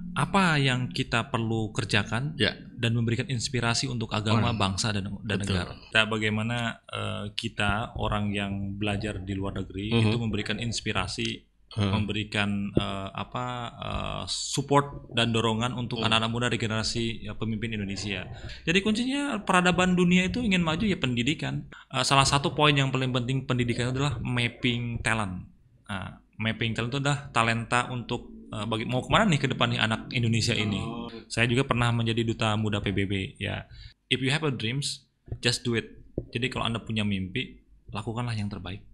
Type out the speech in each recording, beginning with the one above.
apa yang kita perlu kerjakan dan memberikan inspirasi untuk agama, bangsa dan negara. Nah, bagaimana kita orang yang belajar di luar negeri itu memberikan inspirasi, memberikan support dan dorongan untuk anak-anak muda di generasi pemimpin Indonesia. Jadi kuncinya peradaban dunia itu ingin maju ya pendidikan. Salah satu poin yang paling penting pendidikan adalah mapping talent. Mapping talent itu adalah talenta untuk mau kemana nih ke depan nih anak Indonesia ini. Saya juga pernah menjadi duta muda PBB ya. If you have a dreams, just do it. Jadi kalau Anda punya mimpi, lakukanlah yang terbaik.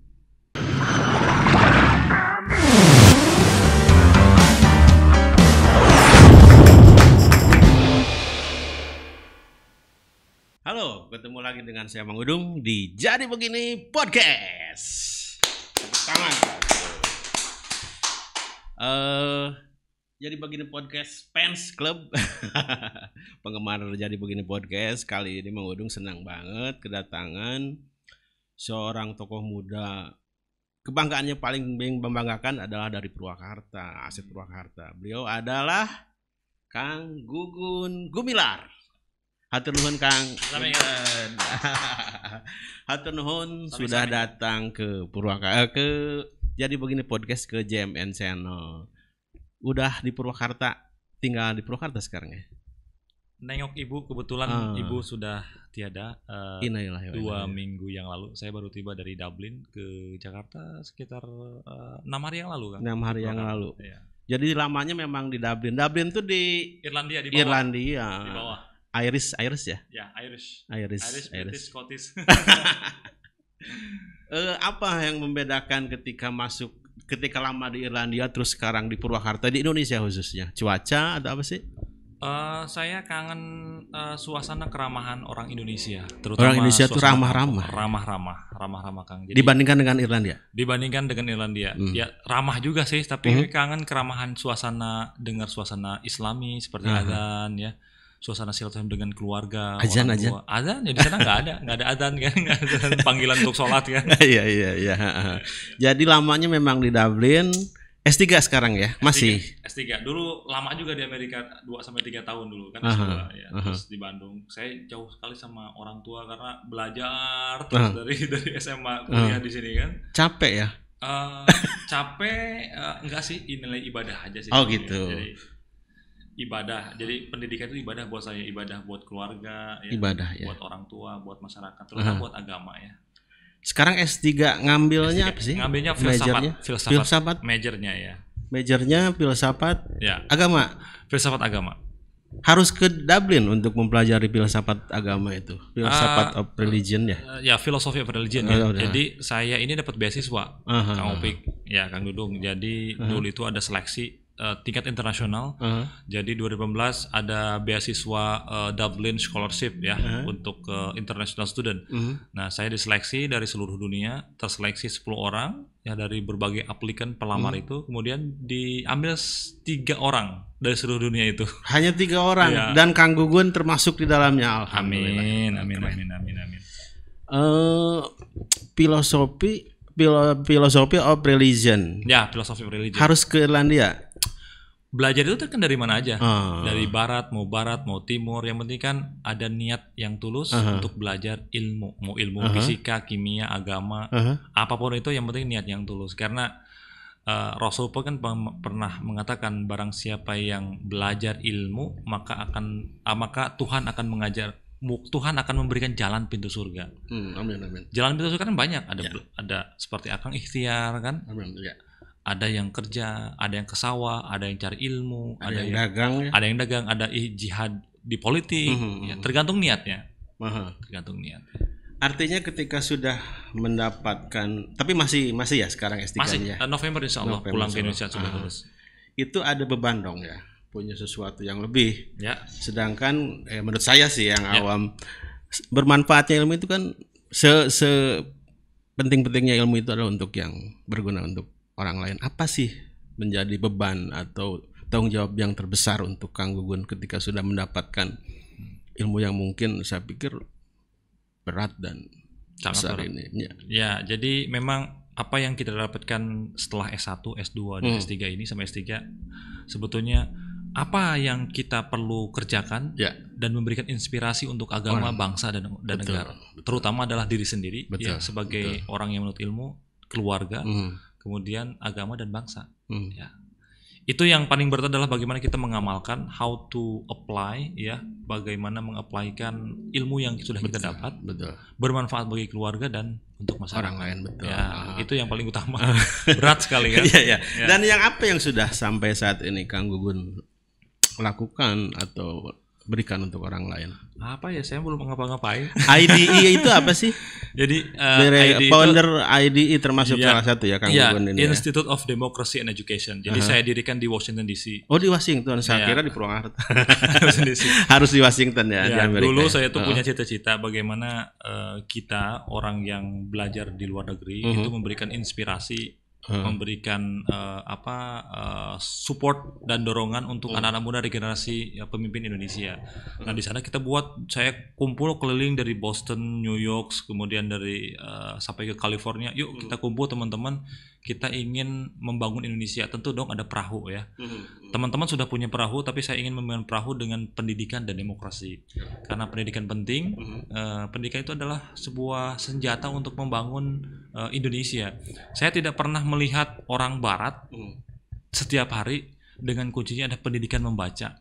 Halo, ketemu lagi dengan saya Mang Udung di Jadi Begini Podcast. Tangan. Jadi Begini Podcast Fans Club. Penggemar Jadi Begini Podcast. Kali ini Mang Udung senang banget kedatangan seorang tokoh muda. Kebanggaannya paling membanggakan adalah dari Purwakarta, asli Purwakarta. Beliau adalah Kang Gugun Gumilar. Hatur nuhun Kang. Hatur nuhun sudah datang ke Purwakarta, ke Jadi Begini Podcast, ke JMN Channel. Udah di Purwakarta, tinggal di Purwakarta sekarang ya. Nengok ibu, kebetulan ibu sudah tiada. 2 minggu yang lalu saya baru tiba dari Dublin ke Jakarta sekitar 6 hari yang lalu kan. 6 hari yang lalu. Ya. Jadi lamanya memang di Dublin. Dublin tuh di Irlandia, di bawah. Irlandia. Di bawah. Irish ya? Ya, Irish, British, Scottish. Apa yang membedakan ketika lama di Irlandia terus sekarang di Purwakarta, di Indonesia khususnya? Cuaca atau apa sih? Saya kangen suasana keramahan orang Indonesia, terutama orang Indonesia itu ramah-ramah Kang. Jadi, dibandingkan dengan Irlandia. Ya ramah juga sih, tapi kangen keramahan suasana, dengar suasana Islami seperti azan ya. Suasana silaturahmi dengan keluarga, azan ya di sana nggak ada azan kan, nggak ada panggilan untuk sholat kan. Iya. Jadi lamanya memang di Dublin. S3 sekarang ya, masih. S3 dulu lama juga di Amerika 2-3 tahun dulu kan. Terus di Bandung saya jauh sekali sama orang tua karena belajar terus dari SMA kuliah di sini kan. Capek ya? Capek enggak sih, nilai ibadah aja sih. Oh gitu. Jadi, ibadah, jadi pendidikan itu ibadah buat saya, ibadah buat keluarga ya, ibadah, buat orang tua, buat masyarakat, terutama buat agama ya. Sekarang S3 ngambilnya apa sih? Ngambilnya filsafat majornya ya. Majornya filsafat ya. Agama. Filsafat agama. Harus ke Dublin untuk mempelajari filsafat agama itu. Filsafat of religion ya. Ya, philosophy of religion ya. Jadi saya ini dapat beasiswa Kang Opik, ya Kang Dudung. Jadi dulu itu ada seleksi tingkat internasional. Jadi 2018 ada beasiswa Dublin Scholarship ya untuk international student. Nah, saya diseleksi dari seluruh dunia, terseleksi 10 orang ya dari berbagai aplikan pelamar itu, kemudian diambil 3 orang dari seluruh dunia itu. Hanya 3 orang ya. Dan Kang Gugun termasuk di dalamnya. Alhamdulillah. Amin. Philosophy of religion. Ya, philosophy of religion. Harus ke Irlandia. Belajar itu kan dari mana aja, dari barat mau timur, yang penting kan ada niat yang tulus untuk belajar ilmu, mau ilmu fisika, kimia, agama, apapun itu yang penting niat yang tulus. Karena Rasul kan pernah mengatakan barang siapa yang belajar ilmu maka Tuhan akan Tuhan akan memberikan jalan pintu surga. Amin. Jalan pintu surga kan banyak, ada seperti Akang Ikhtiar kan. Amin, ya. Ada yang kerja, ada yang ke sawah, ada yang cari ilmu, ada yang dagang, ya? Ada yang dagang, ada jihad di politik, ya, tergantung niatnya. Tergantung niat. Artinya ketika sudah mendapatkan, tapi masih ya sekarang S3-nya. Masih November insya Allah pulang ke Indonesia sudah lulus. Itu ada beban dong ya, punya sesuatu yang lebih. Ya. Sedangkan menurut saya sih yang awam, bermanfaatnya ilmu itu kan penting-pentingnya ilmu itu adalah untuk yang berguna untuk orang lain. Apa sih menjadi beban atau tanggung jawab yang terbesar untuk Kang Gugun ketika sudah mendapatkan ilmu yang mungkin saya pikir berat dan besar ini? Ya, jadi memang apa yang kita dapatkan setelah S1, S2, dan S3 ini sampai S3 sebetulnya apa yang kita perlu kerjakan dan memberikan inspirasi untuk agama, bangsa dan negara. Terutama adalah diri sendiri ya, sebagai orang yang menuntut ilmu, keluarga, kemudian agama dan bangsa. Ya. Itu yang paling berat adalah bagaimana kita mengamalkan, how to apply ya, bagaimana mengaplikan ilmu yang sudah kita dapat, bermanfaat bagi keluarga dan untuk masyarakat. Orang lain, betul. Ya, itu yang paling utama. Berat sekali kan. Ya. Dan yang apa yang sudah sampai saat ini Kang Gugun lakukan atau berikan untuk orang lain? Apa ya, saya belum ngapa-ngapain. IDE itu apa sih? Jadi founder IDE termasuk salah satu ya Kang Gugun ini. Institute of Democracy and Education. Jadi saya dirikan di Washington DC. Oh, di Washington. Saya kira di Purwakarta. Harus di Washington ya, di Amerika. Dulu saya tuh punya cita-cita bagaimana kita orang yang belajar di luar negeri itu memberikan inspirasi, memberikan support dan dorongan untuk anak-anak muda di generasi pemimpin Indonesia. Nah, di sana saya kumpul keliling dari Boston, New York, kemudian dari sampai ke California. Yuk kita kumpul teman-teman, kita ingin membangun Indonesia. Tentu dong ada perahu ya. Teman-teman sudah punya perahu, tapi saya ingin membangun perahu dengan pendidikan dan demokrasi. Karena pendidikan penting. Pendidikan itu adalah sebuah senjata untuk membangun Indonesia. Saya tidak pernah melihat orang Barat setiap hari dengan kuncinya ada pendidikan membaca.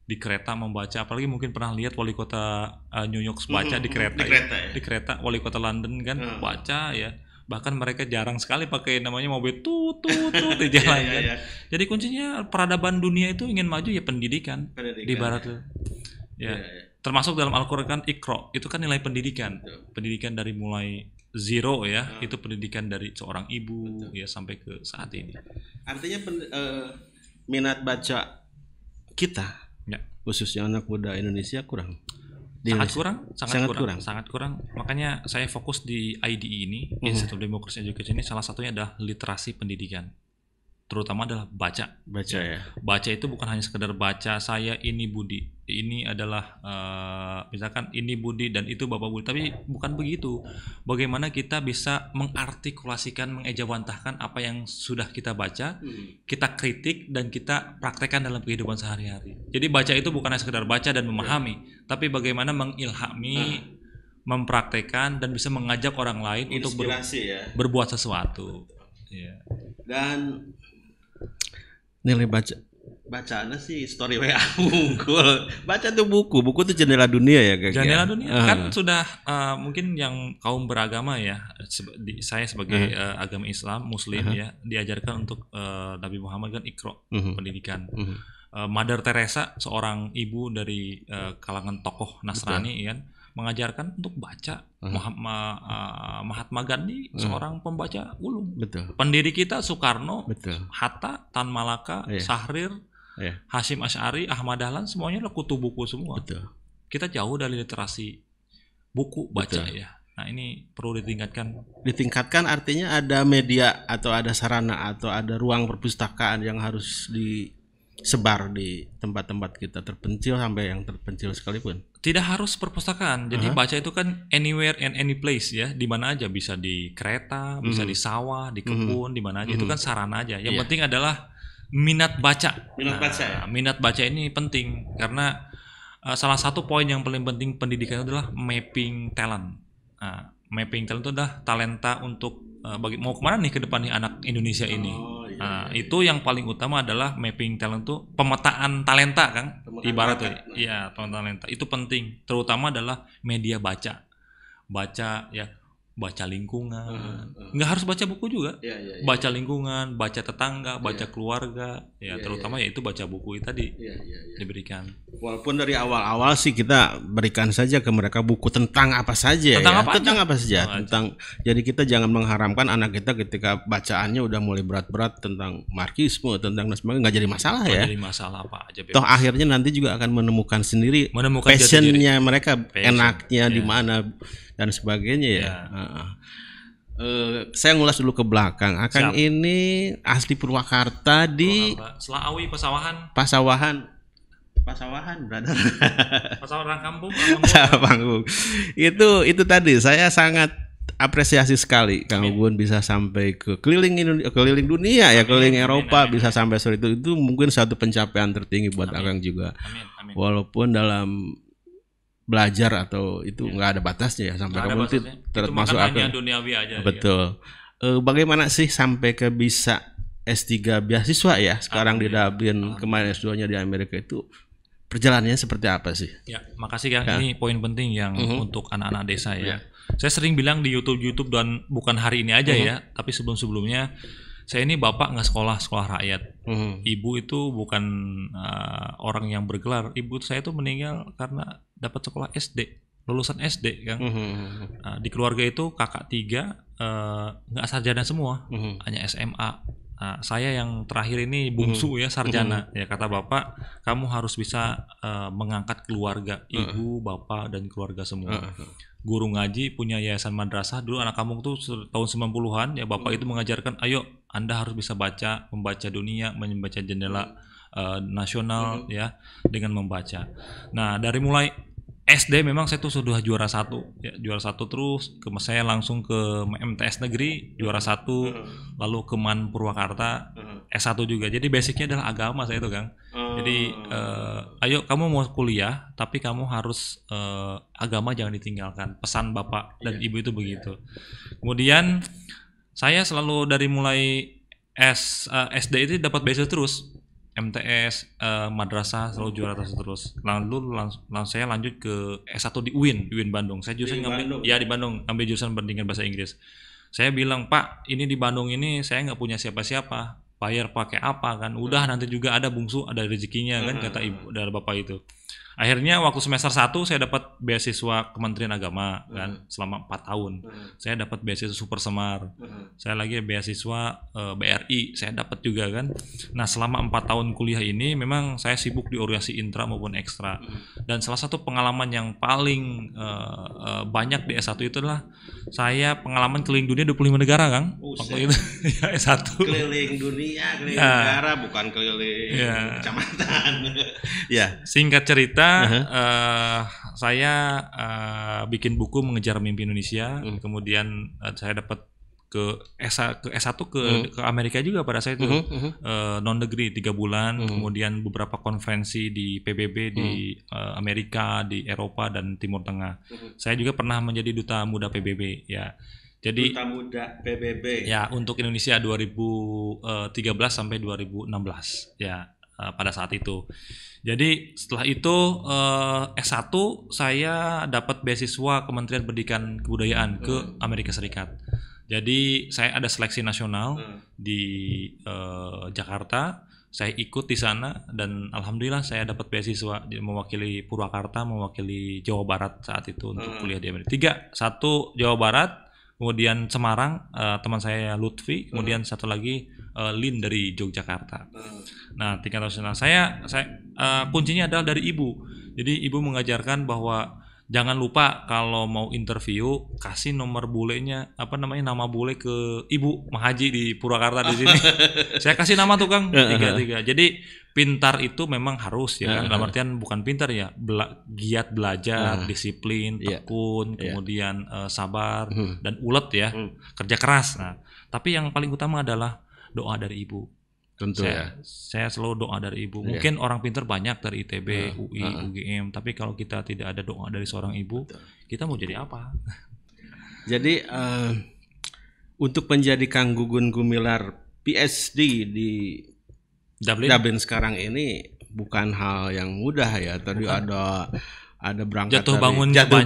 Di kereta membaca, apalagi mungkin pernah lihat wali kota New York baca di kereta. Di kereta wali kota London kan baca ya. Bahkan mereka jarang sekali pakai namanya mobil tut di jalan kan. Jadi kuncinya peradaban dunia itu ingin maju ya pendidikan. Di Barat tuh. Ya. Termasuk dalam Al-Qur'an kan Iqra, itu kan nilai pendidikan. Pendidikan dari mulai zero ya, itu pendidikan dari seorang ibu ya sampai ke saat ini. Artinya minat baca kita khususnya anak muda Indonesia kurang. Sangat kurang. Makanya saya fokus di IDE ini, Institute of Democracy and Education ini, salah satunya adalah literasi pendidikan. Terutama adalah baca. Ya. Baca itu bukan hanya sekedar baca saya ini Budi, ini adalah misalkan ini Budi dan itu Bapak Budi, tapi bukan begitu. Bagaimana kita bisa mengartikulasikan, mengejawantahkan apa yang sudah kita baca, kita kritik dan kita praktekkan dalam kehidupan sehari-hari. Jadi baca itu bukan hanya sekedar baca dan memahami, tapi bagaimana mengilhami, mempraktekkan dan bisa mengajak orang lain untuk berbuat sesuatu. Ya. Dan nilai bacaannya sih story WA unggul. Baca tuh buku tuh jendela dunia ya Kak. Jendela dunia kan sudah mungkin yang kaum beragama ya. Saya sebagai agama Islam Muslim ya diajarkan untuk Nabi Muhammad kan Iqra, pendidikan. Mother Teresa seorang ibu dari kalangan tokoh Nasrani kan mengajarkan untuk baca. Mahatma Gandhi seorang pembaca ulung. Pendiri kita Soekarno, Hatta, Tan Malaka, Syahrir, Hasyim Asy'ari, Ahmad Dahlan, semuanya adalah kutu buku semua. Kita jauh dari literasi buku baca ya. Nah, ini perlu ditingkatkan. Ditingkatkan artinya ada media atau ada sarana atau ada ruang perpustakaan yang harus disebar di tempat-tempat kita terpencil sampai yang terpencil sekalipun. Tidak harus perpustakaan. Jadi baca itu kan anywhere and any place ya, di mana aja, bisa di kereta, bisa di sawah, di kebun, di mana aja. Itu kan sarana aja. Yang penting adalah minat baca. Minat baca ini penting karena salah satu poin yang paling penting pendidikan adalah mapping talent. Mapping talent itu adalah talenta untuk mau kemana nih ke depan nih anak Indonesia ini. Itu yang paling utama adalah mapping talent itu pemetaan talenta kan, ibarat tuh. Iya, pemetaan talenta itu penting. Terutama adalah media baca ya, baca lingkungan. Nggak harus baca buku juga. Baca lingkungan, baca tetangga, baca keluarga. Ya, terutama ya itu baca buku tadi diberikan. Walaupun dari awal-awal sih kita berikan saja ke mereka buku tentang apa saja. Jadi kita jangan mengharamkan anak kita ketika bacaannya udah mulai berat-berat tentang Marxisme, tentang sebagainya, nggak jadi masalah ya. Jadi masalah apa aja. Toh akhirnya nanti juga akan menemukan sendiri passionnya mereka, enaknya di mana dan sebagainya ya. Saya ngulas dulu ke belakang. Akang ini asli Purwakarta di Selaawi, Pasawahan, brother. Pasawahan Kampung. Panggung. Itu tadi saya sangat apresiasi sekali Kang Ugun bisa sampai ke keliling dunia ya, keliling Eropa, bisa sampai seperti itu mungkin satu pencapaian tertinggi buat Akang juga. Walaupun dalam belajar atau itu nggak ada batasnya ya, sampai kamu termasuk hanya duniawi aja. Betul. Bagaimana sih sampai ke bisa S3 beasiswa ya sekarang di Dublin, kemarin S2-nya di Amerika, itu perjalanannya seperti apa sih? Ya, makasih Kang. Ini poin penting yang untuk anak-anak desa ya. Saya sering bilang di YouTube dan bukan hari ini aja ya, tapi sebelum-sebelumnya saya ini bapak nggak sekolah rakyat. Ibu itu bukan orang yang bergelar. Ibu saya itu meninggal karena dapat sekolah SD, lulusan SD kan. Di keluarga itu kakak 3 nggak sarjana semua, hanya SMA. Saya yang terakhir ini bungsu ya, sarjana. Ya kata bapak, kamu harus bisa mengangkat keluarga, ibu, bapak dan keluarga semua. Guru ngaji, punya yayasan madrasah. Dulu anak kampung tuh tahun 90-an ya, bapak itu mengajarkan, ayo Anda harus bisa membaca dunia, membaca jendela nasional ya, dengan membaca. Nah, dari mulai SD memang saya tuh sudah juara 1 ya, juara 1 terus saya langsung ke MTS negeri juara 1, lalu ke MAN Purwakarta S1 juga. Jadi basicnya adalah agama saya itu Kang. Jadi ayo kamu mau kuliah tapi kamu harus agama jangan ditinggalkan. Pesan bapak dan ibu itu begitu. Kemudian saya selalu dari mulai SD itu dapat beasiswa terus. MTS, madrasah selalu juara terus. Lalu saya lanjut ke S1 di UIN Bandung. Saya jurusan di Bandung, ambil jurusan pendidikan bahasa Inggris. Saya bilang, Pak, ini di Bandung ini saya nggak punya siapa-siapa. Bayar pakai apa kan? Udah nanti juga ada bungsu, ada rezekinya kan, kata ibu dari bapak itu. Akhirnya waktu semester 1 saya dapat beasiswa Kementerian Agama kan, selama 4 tahun. Saya dapat beasiswa Super Semar. Saya lagi beasiswa BRI, saya dapat juga kan. Nah, selama 4 tahun kuliah ini memang saya sibuk di organisasi intra maupun ekstra. Dan salah satu pengalaman yang paling banyak di S1 itu adalah saya pengalaman keliling dunia 25 negara, Kang. Waktu itu ya S1. Keliling dunia, keliling negara, bukan keliling kecamatan. Ya, singkat cerita, saya bikin buku Mengejar Mimpi Indonesia. Kemudian saya dapat ke S1 ke Amerika juga pada saat itu, non negeri 3 bulan. Kemudian beberapa konferensi di PBB di Amerika, di Eropa dan Timur Tengah. Saya juga pernah menjadi duta muda PBB ya. Jadi duta muda PBB ya untuk Indonesia 2013 sampai 2016 ya, pada saat itu. Jadi setelah itu S1 saya dapat beasiswa Kementerian Pendidikan Kebudayaan ke Amerika Serikat. Jadi saya ada seleksi nasional di Jakarta. Saya ikut di sana dan alhamdulillah saya dapat beasiswa mewakili Purwakarta, mewakili Jawa Barat saat itu untuk kuliah di Amerika. 1 Jawa Barat, kemudian Semarang, teman saya Lutfi, kemudian satu lagi Lin dari Yogyakarta. Nah, tingkat nasional saya kuncinya adalah dari ibu. Jadi ibu mengajarkan bahwa jangan lupa kalau mau interview kasih nomor bulenya, nama bule ke ibu Mahaji di Purwakarta di sini. Saya kasih nama tuh Kang, 3. Jadi pintar itu memang harus ya, dalam artian bukan pintar ya, giat belajar, disiplin, tekun, kemudian sabar dan ulet ya, kerja keras. Nah, tapi yang paling utama adalah doa dari ibu. Tentu saya selalu doa dari ibu. Mungkin orang pintar banyak dari ITB, UI, UGM, tapi kalau kita tidak ada doa dari seorang ibu, kita mau jadi apa? Jadi untuk menjadi Kang Gunggun Gumilar PhD di Dublin sekarang ini bukan hal yang mudah ya. Tadi ada berangkat jatuh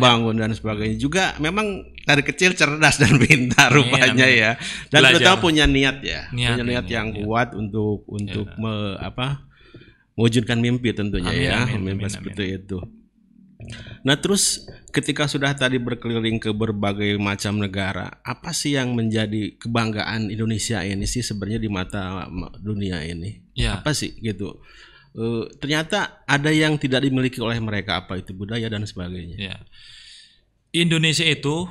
bangun dan sebagainya. Juga memang dari kecil cerdas dan pintar rupanya ya. Dan terutama punya niat ya. Punya niat yang kuat untuk mewujudkan mimpi tentunya. Mimpi seperti itu. Nah, terus ketika sudah tadi berkeliling ke berbagai macam negara, apa sih yang menjadi kebanggaan Indonesia ini sih sebenarnya di mata dunia ini? Apa sih gitu? Ternyata ada yang tidak dimiliki oleh mereka, apa itu budaya dan sebagainya. Ya. Indonesia itu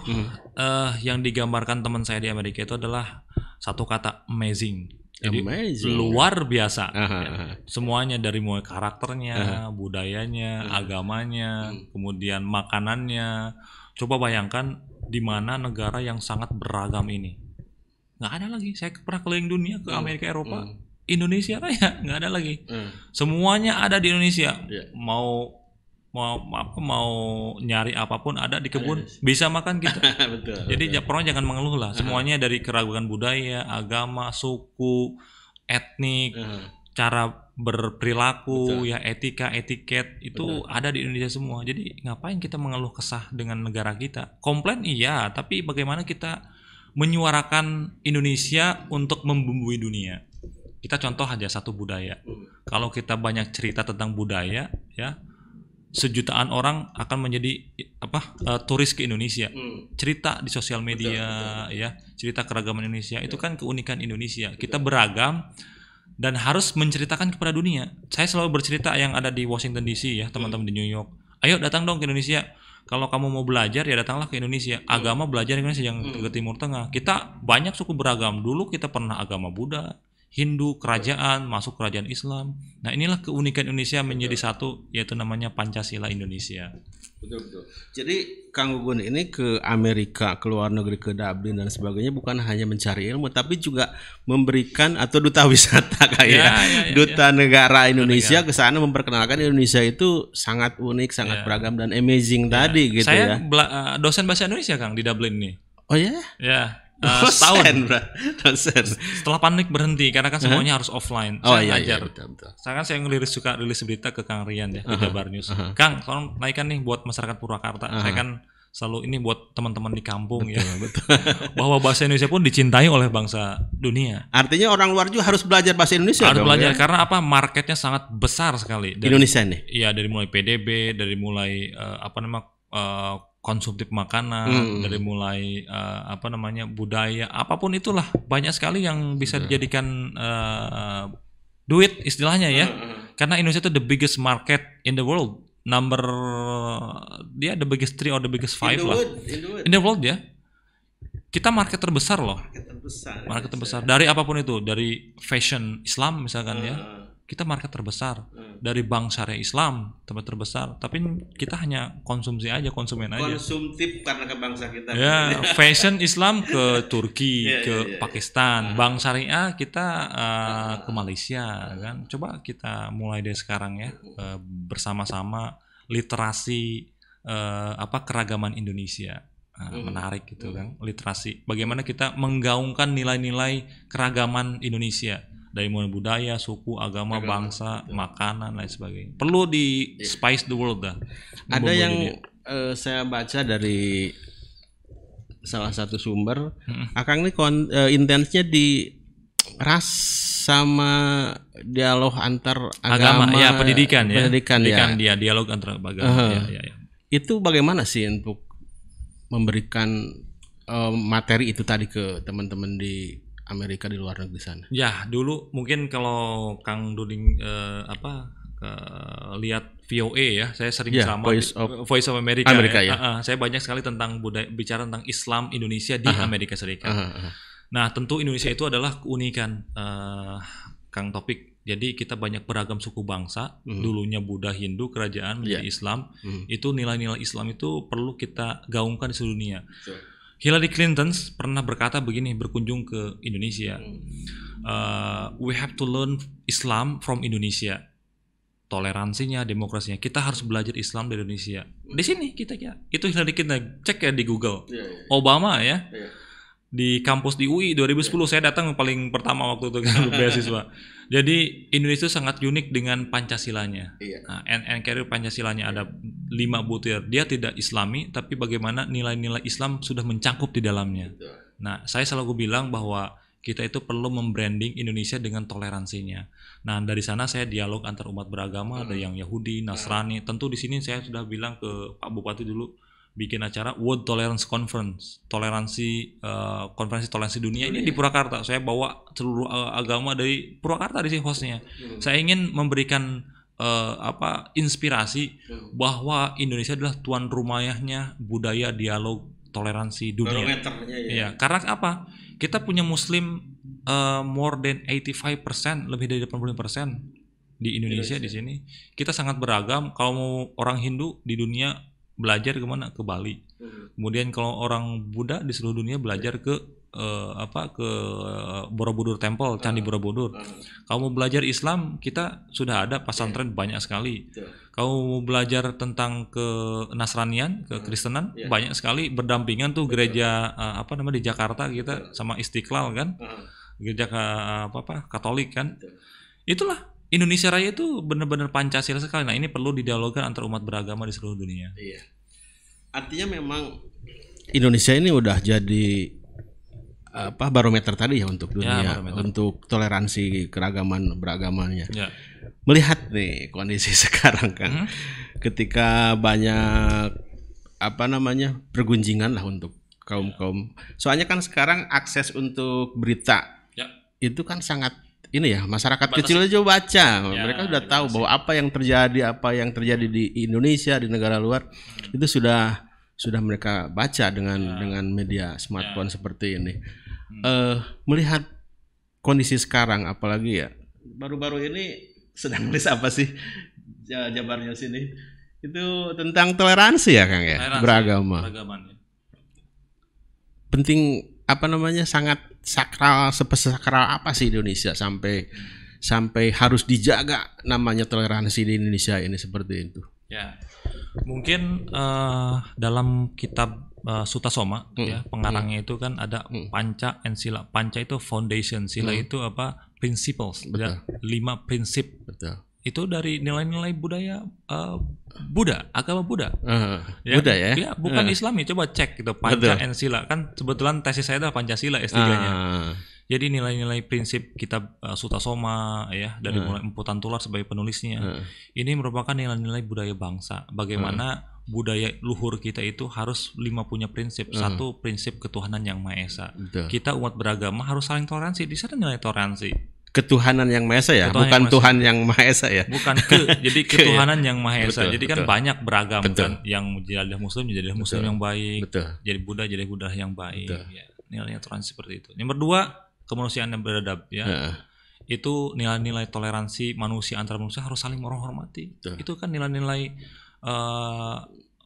yang digambarkan teman saya di Amerika itu adalah satu kata amazing. Jadi luar biasa. Semuanya dari mulai karakternya, budayanya, agamanya, kemudian makanannya. Coba bayangkan di mana negara yang sangat beragam ini. Nggak ada lagi. Saya pernah keliling dunia ke Amerika, Eropa, Indonesia Raya nggak ada lagi. Semuanya ada di Indonesia. Mau nyari apapun ada di kebun, bisa makan kita. Betul. Jadi orang jangan mengeluh lah. Semuanya dari keragaman budaya, agama, suku, etnik, cara berperilaku, ya etika, etiket itu ada di Indonesia semua. Jadi ngapain kita mengeluh kesah dengan negara kita? Komplain iya, tapi bagaimana kita menyuarakan Indonesia untuk membumbui dunia? Kita contoh aja satu budaya. Kalau kita banyak cerita tentang budaya, ya sejutaan orang akan menjadi turis ke Indonesia. Cerita di sosial media, ya cerita keragaman Indonesia itu kan keunikan Indonesia. Kita beragam dan harus menceritakan kepada dunia. Saya selalu bercerita yang ada di Washington DC ya, teman-teman di New York. Ayo datang dong ke Indonesia. Kalau kamu mau belajar ya datanglah ke Indonesia. Agama belajar di Indonesia, yang ke Timur Tengah. Kita banyak suku beragam. Dulu kita pernah agama Buddha, Hindu, kerajaan, masuk kerajaan Islam. Nah inilah keunikan Indonesia menjadi satu, yaitu namanya Pancasila Indonesia. Betul. Jadi Kang Gugun ini ke Amerika, ke luar negeri, ke Dublin dan sebagainya bukan hanya mencari ilmu, tapi juga memberikan atau duta wisata kayak duta negara Indonesia ke sana memperkenalkan Indonesia itu sangat unik, sangat beragam dan amazing tadi gitu. Saya dosen bahasa Indonesia Kang di Dublin nih. Oh ya? Ya. Setahun. Dosen. Setelah pandemik berhenti karena kan semuanya harus offline. Saya ngajar. Betul. Saya suka rilis berita ke Kang Rian ya, di Jabar News. Kang, tolong naikkan nih buat masyarakat Purwakarta. Saya kan selalu ini buat teman-teman di kampung betul. Bahwa bahasa Indonesia pun dicintai oleh bangsa dunia. Artinya orang luar juga harus belajar bahasa Indonesia. Harus belajar karena apa? Marketnya sangat besar sekali. Indonesia nih. Iya, dari mulai PDB, dari mulai konsumtif makanan, dari mulai budaya, apapun itulah banyak sekali yang bisa dijadikan duit istilahnya ya. Karena Indonesia itu the biggest market in the world, the biggest 3 or the biggest 5 lah in the world ya. Kita market terbesar loh. Market terbesar dari apapun itu, dari fashion Islam misalkan ya. Kita market terbesar dari bank syariah Islam tempat terbesar, tapi kita hanya konsumen aja. Konsumtif karena ke bangsa kita. Ya, fashion Islam ke Turki, ke Pakistan, bank syariah kita ke Malaysia kan. Coba kita mulai dari sekarang ya, bersama-sama literasi keragaman Indonesia. Menarik gitu kan, literasi. Bagaimana kita menggaungkan nilai-nilai keragaman Indonesia. Dari mulai budaya, suku, agama, bangsa, makanan, lain sebagainya. Perlu di spice the world dah. Ada yang saya baca dari salah satu sumber, Akang ini intensnya di ras sama dialog antar agama ya, pendidikan ya. Dialog antar agama. Ya. Itu bagaimana sih untuk memberikan materi itu tadi ke teman-teman di Amerika, di luar negeri sana? Ya, dulu mungkin kalau Kang Duding lihat VOA ya, saya sering sama Voice of America ya. Saya banyak sekali tentang bicara tentang Islam Indonesia di Amerika Serikat. Nah, tentu Indonesia itu adalah keunikan Kang Topik. Jadi kita banyak beragam suku bangsa, dulunya Buddha, Hindu, kerajaan menjadi Islam. Itu nilai-nilai Islam itu perlu kita gaungkan di seluruh dunia. Hillary Clinton pernah berkata begini, berkunjung ke Indonesia, we have to learn Islam from Indonesia. Toleransinya, demokrasinya, kita harus belajar Islam dari Indonesia. Di sini kita ya, itu Hillary Clinton, cek ya di Google. Obama ya, di kampus di UI 2010 saya datang paling pertama waktu itu kan beasiswa. Jadi Indonesia sangat unik dengan Pancasilanya. NKRI Pancasilanya ada 5 butir. Dia tidak Islami, tapi bagaimana nilai-nilai Islam sudah mencangkup di dalamnya. Nah, saya selalu bilang bahwa kita itu perlu membranding Indonesia dengan toleransinya. Nah, dari sana saya dialog antar umat beragama, ada yang Yahudi, Nasrani. Tentu di sini saya sudah bilang ke Pak Bupati dulu, bikin acara World Tolerance Conference, konferensi toleransi dunia ini di Purwakarta. Saya bawa seluruh agama dari Purwakarta di sini hostnya. Saya ingin memberikan inspirasi bahwa Indonesia adalah tuan rumahnya budaya dialog toleransi dunia. Ya, karena apa? Kita punya Muslim more than 85%, lebih dari 80% di Indonesia di sini. Kita sangat beragam. Kalau mau orang Hindu di dunia belajar kemana? Ke Bali. Kemudian kalau orang Buddha di seluruh dunia belajar ke ke Borobudur Temple, Candi Borobudur. Kalau mau belajar Islam, kita sudah ada pesantren banyak sekali. Kalau mau belajar tentang ke Nasranian, ke Kristenan, banyak sekali berdampingan tuh gereja di Jakarta kita sama Istiqlal kan. Gereja Katolik kan. Itulah Indonesia Raya itu benar-benar Pancasila sekali. Nah, ini perlu didialogkan antar umat beragama di seluruh dunia. Iya. Artinya memang Indonesia ini udah jadi barometer tadi ya untuk dunia, untuk toleransi keragaman beragamanya. Ya. Melihat nih kondisi sekarang kan, ketika banyak pergunjingan lah untuk kaum. Soalnya kan sekarang akses untuk berita itu kan sangat masyarakat kecil aja baca, mereka sudah tahu bahwa apa yang terjadi di Indonesia, di negara luar itu sudah mereka baca dengan media smartphone seperti ini. Melihat kondisi sekarang, apalagi ya baru-baru ini sedang nulis apa sih jabarnya sini itu tentang toleransi ya Kang ya, beragama. Penting sangat sakral, sepesakral apa sih Indonesia sampai harus dijaga namanya toleransi di Indonesia ini seperti itu. Ya, mungkin dalam kitab Sutta Soma ya, pengarangnya itu kan ada Panca and Sila. Panca itu foundation, Sila itu principles, ya, 5 prinsip. Betul. Itu dari nilai-nilai budaya Buddha, agama Buddha. Ya, Buddha ya? Ya, bukan Islami. Coba cek gitu, Panca and Sila. Kan kebetulan tesis saya adalah Pancasila S3-nya. Jadi nilai-nilai prinsip kitab Sutta Soma ya, dari mulai Empu Tantular sebagai penulisnya. Ini merupakan nilai-nilai budaya bangsa. Bagaimana budaya luhur kita itu harus 5 punya prinsip. 1, prinsip ketuhanan yang Maha Esa. Kita umat beragama harus saling toleransi. Di sana nilai toleransi. Ketuhanan yang Maha Esa ya, bukan Tuhan yang Maha Esa ya. Bukan jadi ketuhanan yang Maha Esa. Jadi kan banyak beragam kan, yang jadi Muslim jadi Muslim yang baik, jadi Buddha jadi Buddha yang baik. Ya, nilainya toleransi seperti itu. Nomor 2, kemanusiaan yang beradab ya. Itu nilai-nilai toleransi manusia antar manusia harus saling menghormati. Itu kan nilai-nilai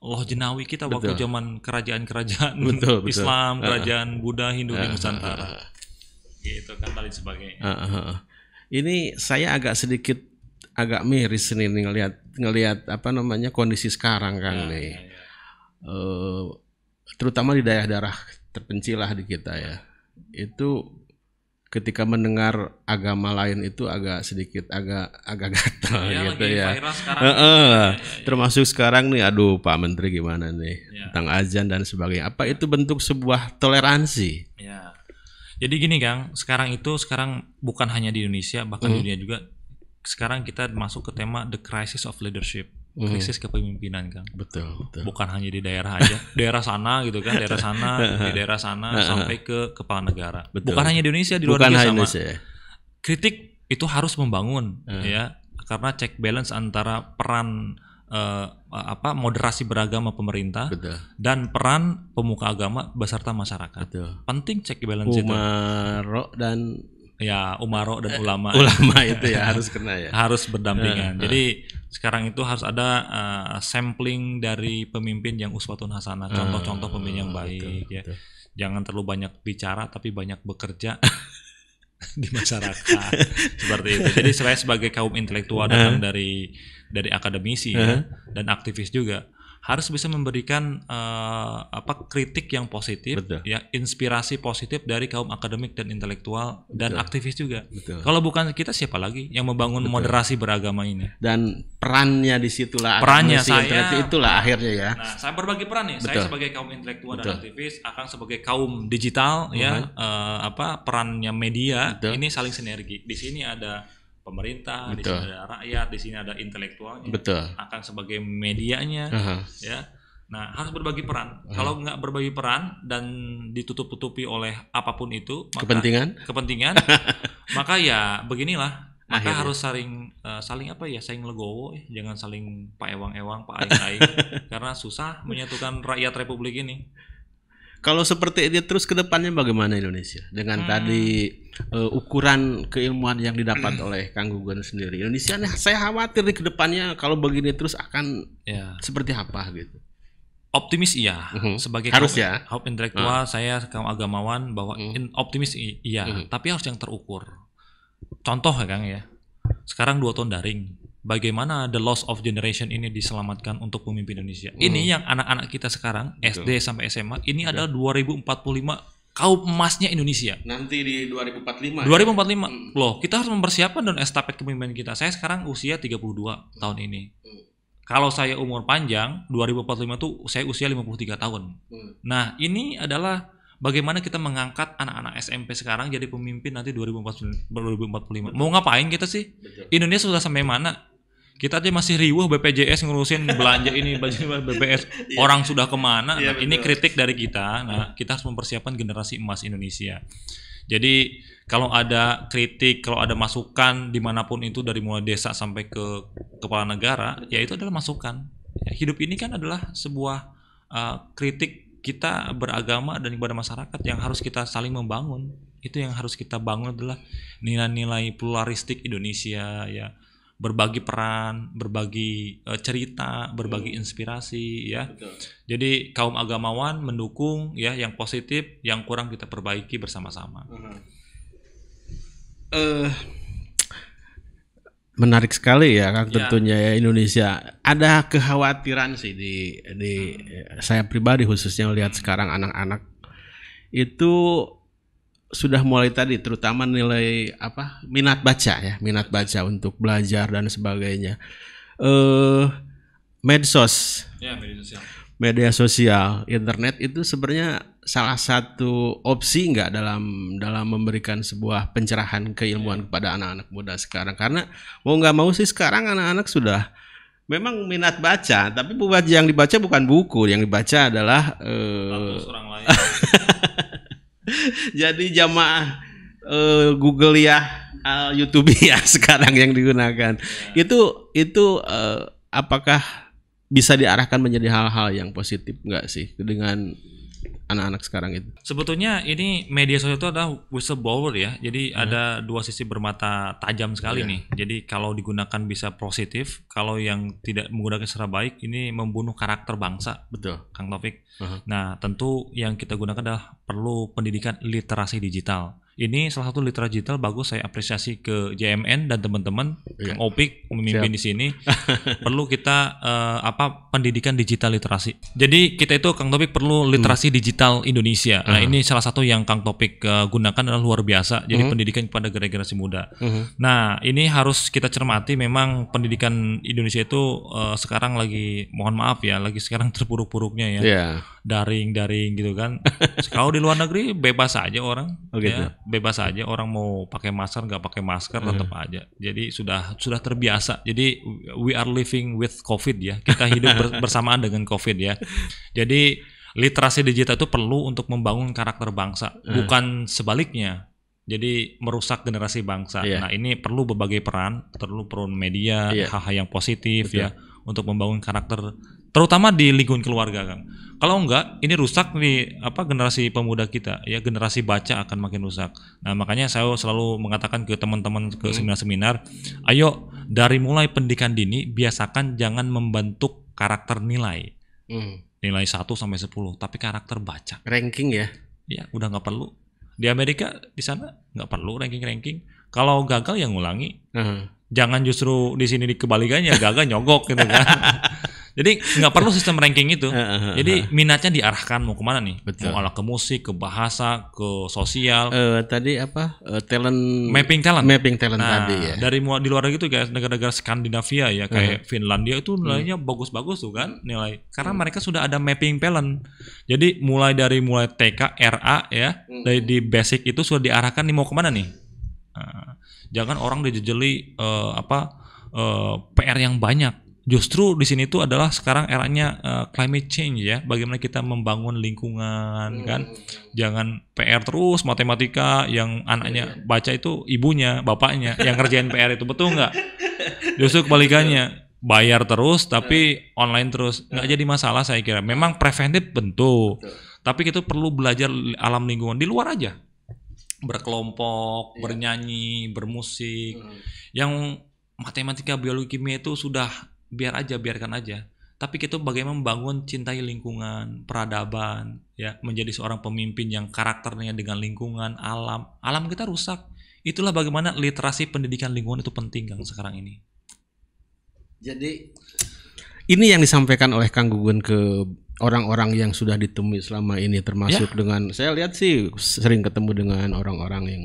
loh jenawi kita waktu zaman kerajaan-kerajaan Islam, kerajaan Buddha, Hindu di Nusantara. Gitu kan tadi sebagainya. Ini saya agak miris nih ngelihat kondisi sekarang Kang nih. Terutama di daerah-daerah terpencil lah di kita ya. Itu ketika mendengar agama lain itu agak gatal gitu ya. Termasuk sekarang nih, aduh Pak Menteri gimana nih tentang azan dan sebagainya. Apa itu bentuk sebuah toleransi? Ya. Jadi gini Kang, sekarang bukan hanya di Indonesia, bahkan di dunia juga. Sekarang kita masuk ke tema the crisis of leadership, krisis kepemimpinan Kang. Betul. Bukan hanya di daerah aja, daerah sana gitu kan, daerah sana sampai ke kepala negara. Bukan hanya di Indonesia, di luar negeri sama. Kritik itu harus membangun ya, karena check balance antara peran moderasi beragama pemerintah dan peran pemuka agama beserta masyarakat. Penting check balance itu. Umaro dan ulama. Ulama itu ya harus kena ya. Harus berdampingan. Jadi sekarang itu harus ada sampling dari pemimpin yang uswatun hasanah, contoh-contoh pemimpin yang baik ya. Jangan terlalu banyak bicara tapi banyak bekerja di masyarakat seperti itu. Jadi saya sebagai kaum intelektual datang dari akademisi ya, dan aktivis juga harus bisa memberikan kritik yang positif, ya, inspirasi positif dari kaum akademik dan intelektual dan aktivis juga. Kalau bukan kita siapa lagi yang membangun moderasi beragama ini? Dan perannya disitulah. Perannya saya itulah akhirnya ya. Nah, saya berbagi peran nih. Saya sebagai kaum intelektual dan aktivis, akan sebagai kaum digital ya, perannya media ini saling sinergi. Di sini ada pemerintah, di sini ada rakyat, di sini ada intelektualnya, akan sebagai medianya, ya. Nah, harus berbagi peran. Kalau nggak berbagi peran dan ditutup-tutupi oleh apapun itu, maka kepentingan, maka ya beginilah. Maka harus saling legowo, jangan saling pak ewang-ewang, pak aing-aing, karena susah menyatukan rakyat Republik ini. Kalau seperti ini terus ke depannya bagaimana Indonesia? Dengan tadi ukuran keilmuan yang didapat oleh Kang Guggen sendiri. Indonesia nih, saya khawatir nih ke depannya kalau begini terus akan seperti apa gitu. Optimis iya, sebagai kaum intelektual saya kaum agamawan bahwa optimis iya, tapi harus yang terukur. Contoh ya Kang ya, sekarang 2 tahun daring, bagaimana the loss of generation ini diselamatkan untuk pemimpin Indonesia. Ini yang anak-anak kita sekarang SD sampai SMA ini adalah 2045 kaum emasnya Indonesia. Nanti di 2045. 2045 loh, kita harus mempersiapkan dan estafet kepemimpinan kita. Saya sekarang usia 32 tahun ini. Kalau saya umur panjang, 2045 itu saya usia 53 tahun. Nah, ini adalah bagaimana kita mengangkat anak-anak SMP sekarang jadi pemimpin nanti 2045. Mau ngapain kita sih? Betul. Indonesia sudah sampai mana? Kita aja masih riuh BPJS ngurusin belanja ini, BPS. Orang sudah kemana? Nah, ini kritik dari kita. Nah, kita harus mempersiapkan generasi emas Indonesia. Jadi kalau ada kritik, kalau ada masukan dimanapun itu dari mulai desa sampai ke kepala negara, ya itu adalah masukan. Hidup ini kan adalah sebuah kritik kita beragama dan kepada masyarakat yang harus kita saling membangun. Itu yang harus kita bangun adalah nilai-nilai pluralistik Indonesia ya. Berbagi peran, berbagi cerita, berbagi inspirasi ya. Betul. Jadi kaum agamawan mendukung ya yang positif, yang kurang kita perbaiki bersama-sama. Menarik sekali ya Kang, tentunya ya Indonesia. Ada kekhawatiran sih di saya pribadi khususnya melihat sekarang anak-anak itu sudah mulai tadi terutama nilai minat baca untuk belajar dan sebagainya. Medsos. Ya, media sosial. Media sosial, internet itu sebenarnya salah satu opsi nggak dalam memberikan sebuah pencerahan keilmuan kepada anak-anak muda sekarang, karena mau nggak mau sih sekarang anak-anak sudah memang minat baca, tapi yang dibaca bukan buku, yang dibaca adalah orang lain. Jadi jamaah Google ya, YouTube ya sekarang yang digunakan. Itu apakah bisa diarahkan menjadi hal-hal yang positif nggak sih dengan anak-anak sekarang itu? Sebetulnya ini media sosial itu adalah whistleblower ya. Jadi ada dua sisi bermata tajam sekali nih. Jadi kalau digunakan bisa positif, kalau yang tidak menggunakan secara baik ini membunuh karakter bangsa. Betul, Kang Taufik. Nah, tentu yang kita gunakan adalah perlu pendidikan literasi digital. Ini salah satu literasi digital bagus, saya apresiasi ke JMN dan teman-teman Kang Opik memimpin di sini. Perlu kita pendidikan digital literasi. Jadi kita itu Kang Topik perlu literasi digital Indonesia. Nah, ini salah satu yang Kang Topik gunakan adalah luar biasa. Jadi pendidikan kepada generasi muda. Nah, ini harus kita cermati, memang pendidikan Indonesia itu sekarang lagi, mohon maaf ya, lagi sekarang terpuruk-puruknya ya. Daring gitu kan. Kalau di luar negeri bebas aja orang. Ya, bebas aja orang mau pakai masker nggak pakai masker tetap aja. Jadi sudah terbiasa. Jadi we are living with COVID ya. Kita hidup bersamaan dengan COVID ya. Jadi literasi digital itu perlu untuk membangun karakter bangsa, bukan sebaliknya. Jadi merusak generasi bangsa. Nah, ini perlu berbagai peran, perlu media, hal-hal yang positif ya untuk membangun karakter, terutama di lingkungan keluarga, Kang. Kalau enggak, ini rusak nih generasi pemuda kita ya, generasi baca akan makin rusak. Nah, makanya saya selalu mengatakan ke teman-teman ke seminar-seminar, ayo dari mulai pendidikan dini biasakan jangan membentuk karakter nilai. Nilai 1 sampai 10, tapi karakter baca. Ranking ya. Ya, udah nggak perlu. Di Amerika di sana nggak perlu ranking. Kalau gagal yang ngulangi. Jangan justru di sini dikebalikannya, gagal nyogok gitu kan. Jadi nggak perlu sistem ranking itu. Jadi minatnya diarahkan mau kemana nih? Betul. Mau ke musik, ke bahasa, ke sosial. Tadi talent. Mapping talent Nah, tadi ya. Dari di luar gitu guys, negara-negara Skandinavia ya, kayak Finlandia itu nilainya bagus-bagus tuh kan nilai. Karena mereka sudah ada mapping talent. Jadi mulai TK, RA ya, dari di basic itu sudah diarahkan nih mau kemana nih? Nah, jangan orang dijejeli PR yang banyak. Justru di sini tuh adalah sekarang eranya climate change ya. Bagaimana kita membangun lingkungan kan. Jangan PR terus matematika, yang anaknya baca itu ibunya, bapaknya yang ngerjain PR itu, betul nggak? Justru kebalikannya, bayar terus tapi online terus, nggak jadi masalah saya kira. Memang preventif bentuk, tapi kita perlu belajar alam lingkungan di luar aja. Berkelompok, bernyanyi, bermusik. Yang matematika, biologi, kimia itu sudah biarkan aja. tapi kita bagaimana membangun cintai lingkungan, peradaban, ya, menjadi seorang pemimpin yang karakternya dengan lingkungan, alam kita rusak. Itulah bagaimana literasi pendidikan lingkungan itu penting Kang sekarang ini. Jadi ini yang disampaikan oleh Kang Gugun ke orang-orang yang sudah ditemui selama ini, termasuk dengan saya lihat sih sering ketemu dengan orang-orang yang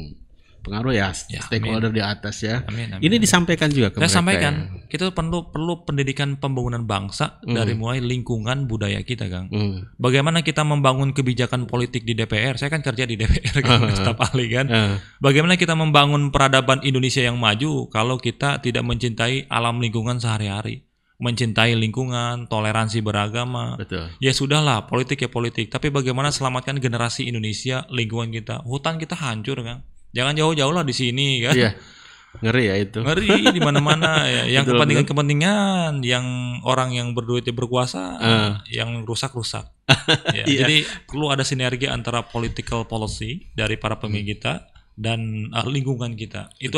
pengaruh ya stakeholder di atas ya. Amin. Ini disampaikan juga ke mereka. Saya sampaikan, kita perlu pendidikan pembangunan bangsa dari mulai lingkungan budaya kita, Kang. Bagaimana kita membangun kebijakan politik di DPR? Saya kan kerja di DPR kan, staf ahli kan. Bagaimana kita membangun peradaban Indonesia yang maju kalau kita tidak mencintai alam lingkungan sehari-hari? Mencintai lingkungan, toleransi beragama. Betul. Ya sudahlah, politik ya politik. Tapi bagaimana selamatkan generasi Indonesia, lingkungan kita? Hutan kita hancur, Kang. Jangan jauh-jauh lah di sini kan. Iya. Ngeri ya itu. Ngeri di mana-mana ya. Yang kepentingan-kepentingan, yang orang yang berduit berkuasa, yang rusak-rusak. Ya, jadi perlu ada sinergi antara political policy dari para pemimpin kita dan lingkungan kita. Itu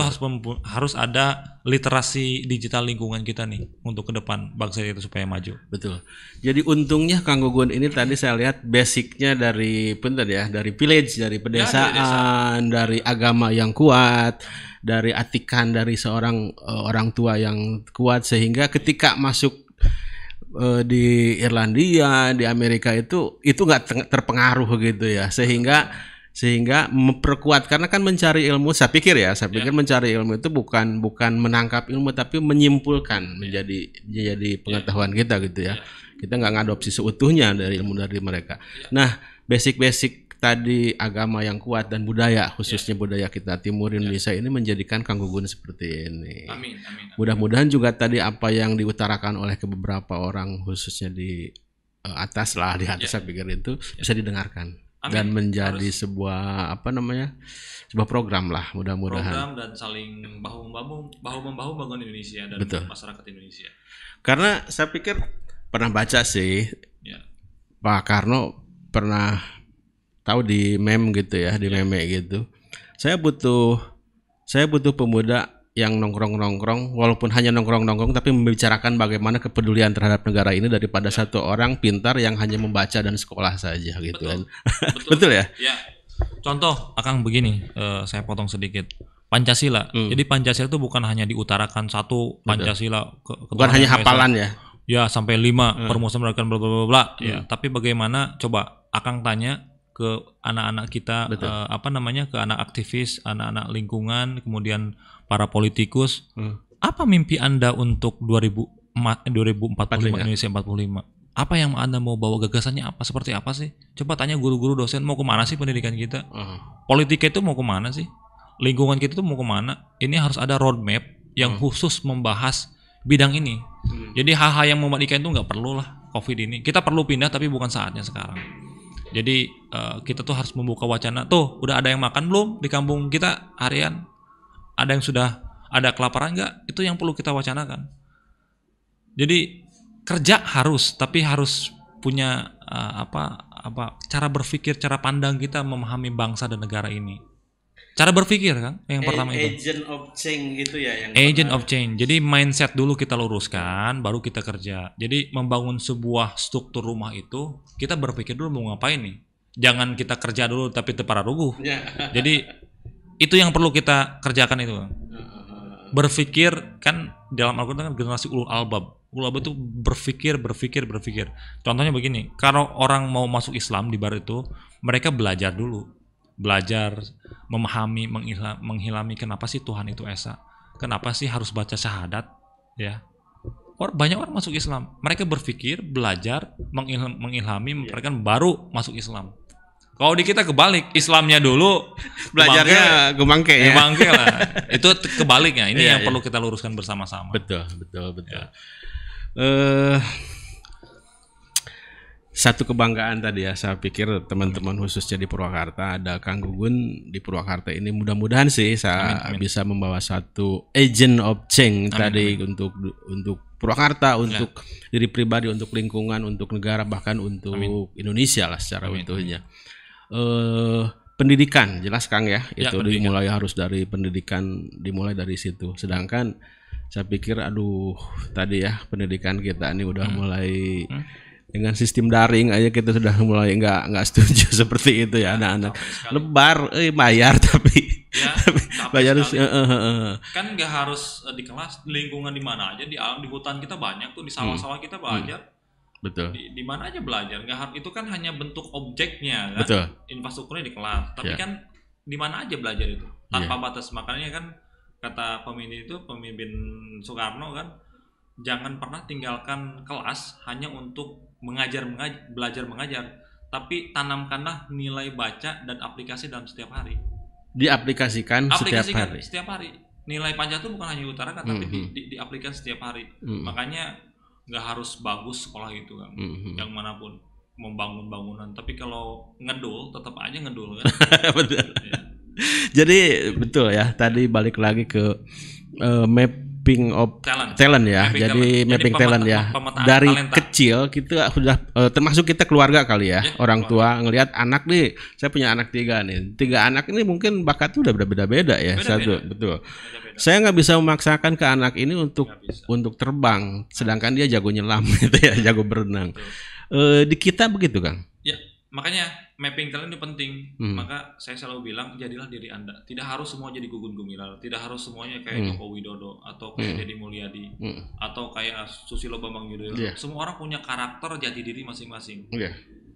harus ada literasi digital lingkungan kita nih untuk ke depan bangsa itu supaya maju. Betul. Jadi untungnya Kang Gugun ini tadi saya lihat basicnya dari dari village, dari pedesaan, dari agama yang kuat, dari atikan dari seorang orang tua yang kuat, sehingga ketika masuk di Irlandia, di Amerika itu nggak terpengaruh gitu ya, sehingga memperkuat, karena kan mencari ilmu, saya pikir mencari ilmu itu bukan menangkap ilmu tapi menyimpulkan menjadi pengetahuan kita gitu ya. Kita nggak ngadopsi seutuhnya dari ilmu dari mereka. Nah, basic tadi agama yang kuat dan budaya, khususnya budaya kita Timur Indonesia ini menjadikan Kang Gugun seperti ini. Amin. Mudah-mudahan juga tadi apa yang diutarakan oleh beberapa orang khususnya di atas saya pikir itu bisa didengarkan. Amin. Dan menjadi sebuah sebuah program lah, mudah-mudahan. Program dan saling bahu-membahu bangun Indonesia dan masyarakat Indonesia. Karena saya pikir pernah baca sih, Pak Karno pernah tahu di meme gitu ya, meme gitu. Saya butuh pemuda yang nongkrong-nongkrong, walaupun hanya nongkrong-nongkrong, tapi membicarakan bagaimana kepedulian terhadap negara ini daripada satu orang pintar yang hanya membaca dan sekolah saja gitu kan. Betul ya? Ya. Contoh, Akang begini, saya potong sedikit. Pancasila. Jadi Pancasila itu bukan hanya diutarakan satu Pancasila, bukan hanya hafalan ya. Ya, sampai 5 permusyawaratan bla bla bla. Ya, tapi bagaimana coba Akang tanya ke anak-anak kita, ke anak aktivis, anak-anak lingkungan, kemudian para politikus, apa mimpi Anda untuk 2045 Indonesia 45? Apa yang Anda mau bawa, gagasannya apa? Seperti apa sih? Coba tanya guru-guru, dosen, mau kemana sih pendidikan kita? Politika itu mau kemana sih? Lingkungan kita itu mau kemana? Ini harus ada roadmap yang khusus membahas bidang ini. Jadi hal-hal yang mematikan itu nggak perlu lah COVID ini. Kita perlu pindah tapi bukan saatnya sekarang. Jadi kita tuh harus membuka wacana. Tuh udah ada yang makan belum di kampung kita harian? Ada yang sudah ada kelaparan nggak? Itu yang perlu kita wacanakan. Jadi kerja harus, tapi harus punya cara berpikir, cara pandang kita memahami bangsa dan negara ini. Cara berpikir kan yang pertama itu. Agent of change gitu ya. Agent of change. Jadi mindset dulu kita luruskan, baru kita kerja. Jadi membangun sebuah struktur rumah itu, kita berpikir dulu mau ngapain nih. Jangan kita kerja dulu tapi terpararuguh. Jadi itu yang perlu kita kerjakan itu. Berpikir kan dalam Al-Quran kan generasi ulul albab. Ulul albab itu berpikir. Contohnya begini, kalau orang mau masuk Islam di barat itu, mereka belajar dulu. Belajar memahami, menghilami kenapa sih Tuhan itu esa, kenapa sih harus baca syahadat ya. Banyak orang masuk Islam, mereka berpikir, belajar, menghilami, mereka baru masuk Islam. Kalau di kita kebalik, Islamnya dulu, belajarnya gemangke ya. Gemangke lah. Itu kebaliknya. Ini yang perlu kita luruskan bersama-sama. Betul. Ya. Satu kebanggaan tadi ya, saya pikir teman-teman khususnya di Purwakarta, ada Kang Gugun di Purwakarta ini, mudah-mudahan sih saya bisa membawa satu agent of change tadi untuk Purwakarta, untuk diri pribadi, untuk lingkungan, untuk negara, bahkan untuk Indonesia lah secara utuhnya. Pendidikan jelas Kang ya, itu dimulai harus dari pendidikan, dimulai dari situ. Sedangkan Saya pikir tadi ya pendidikan kita ini udah mulai dengan sistem daring aja kita sudah mulai nggak setuju seperti itu ya anak-anak. Lebar bayar tapi ya, bayar kan nggak harus di kelas, di lingkungan di mana aja, di alam, di hutan kita banyak tuh, di sawah-sawah kita belajar. Betul. Di mana aja belajar, nggak harus itu kan hanya bentuk objeknya kan. Betul. Infrastrukturnya di kelas, tapi kan di mana aja belajar itu tanpa batas. Makanya kan kata pemimpin Soekarno kan, jangan pernah tinggalkan kelas hanya untuk belajar mengajar, tapi tanamkanlah nilai baca dan aplikasi dalam setiap hari. Diaplikasikan setiap hari. Nilai Pancasila itu bukan hanya diutarakan, tapi diaplikasikan setiap hari. Makanya nggak harus bagus sekolah itu kan, yang manapun membangun bangunan, tapi kalau ngedul tetap aja ngedul kan. Betul. Ya. Jadi betul ya, tadi balik lagi ke mapping of talent ya. Jadi mapping talent ya. Dari talenta. Kecil kita sudah termasuk kita keluarga kali ya. Orang tua ngelihat anak nih, saya punya anak 3 nih. 3 anak ini mungkin bakatnya udah berbeda-beda ya. Betul. Beda-beda. Saya nggak bisa memaksakan ke anak ini untuk terbang, sedangkan dia jago nyelam gitu ya, jago berenang. Di kita begitu, Kang. Ya, makanya mapping talent itu penting. Maka saya selalu bilang, jadilah diri Anda. Tidak harus semua jadi Gugun Gumilar, tidak harus semuanya kayak Joko Widodo atau kayak Deddy Mulyadi atau kayak Susilo Bambang Yudhoyono. Semua orang punya karakter jati diri masing-masing.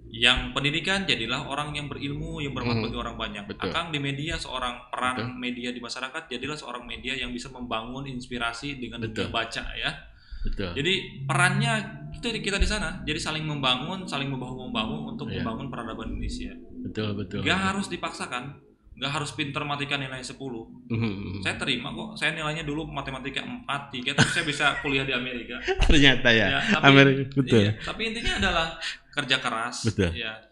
Yang pendidikan, jadilah orang yang berilmu, yang bermanfaat bagi orang banyak. Akang di media, seorang peran media di masyarakat, jadilah seorang media yang bisa membangun inspirasi dengan dunia baca ya. Jadi perannya itu kita di sana, jadi saling membangun, saling membahu-membahu untuk membangun peradaban Indonesia. Betul. Gak harus dipaksakan, gak harus pinter matematika nilai 10. Saya terima kok, saya nilainya dulu matematika 4, 3, tapi saya bisa kuliah di Amerika. Ternyata ya tapi, Amerika, betul. Iya, tapi intinya adalah kerja keras. Ya.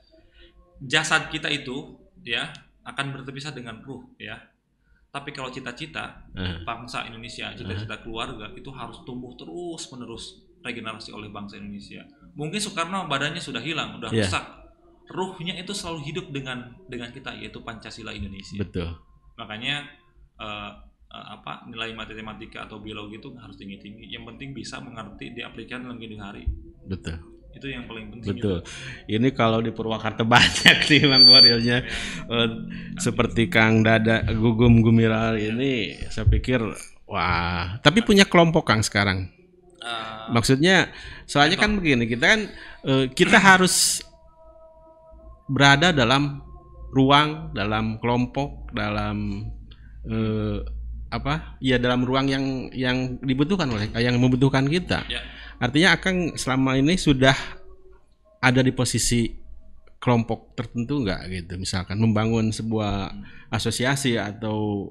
Jasad kita itu ya akan berpisah dengan ruh ya. Tapi kalau cita-cita bangsa Indonesia, cita-cita keluarga itu harus tumbuh terus-menerus regenerasi oleh bangsa Indonesia. Mungkin Soekarno badannya sudah hilang, udah rusak. Ruhnya itu selalu hidup dengan kita, yaitu Pancasila Indonesia. Betul. Makanya nilai matematika atau biologi itu harus tinggi-tinggi. Yang penting bisa mengerti, diaplikasikan dalam kehidupan hari. Betul. Itu yang paling penting. Betul. Juga. Ini kalau di Purwakarta banyak nih Bang Warilnya. Seperti Kang Dada Gugum Gumilar ini, saya pikir wah. Tapi punya kelompok Kang sekarang. Maksudnya, soalnya kan begini, kita kan kita harus berada dalam ruang, dalam kelompok, dalam dalam ruang yang dibutuhkan yang membutuhkan kita. Artinya Akang selama ini sudah ada di posisi kelompok tertentu nggak gitu, misalkan membangun sebuah asosiasi atau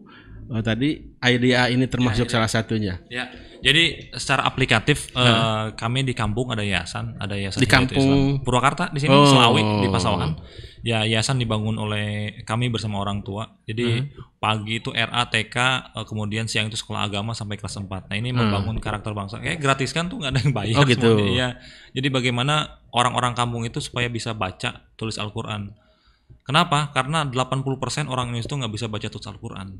tadi IDEA ini termasuk salah satunya. Ya, jadi secara aplikatif kami di kampung ada yayasan di kampung Purwakarta di sini Selawi di Pasawahan. Ya, yayasan dibangun oleh kami bersama orang tua. Jadi pagi itu RA, TK, kemudian siang itu sekolah agama sampai kelas 4. Nah, ini membangun karakter bangsa. Gratis kan tuh nggak ada yang bayar. Oh gitu. Ya. Jadi bagaimana orang-orang kampung itu supaya bisa baca, tulis Al-Quran. Kenapa? Karena 80% orang Indonesia itu nggak bisa baca tulis Al-Quran.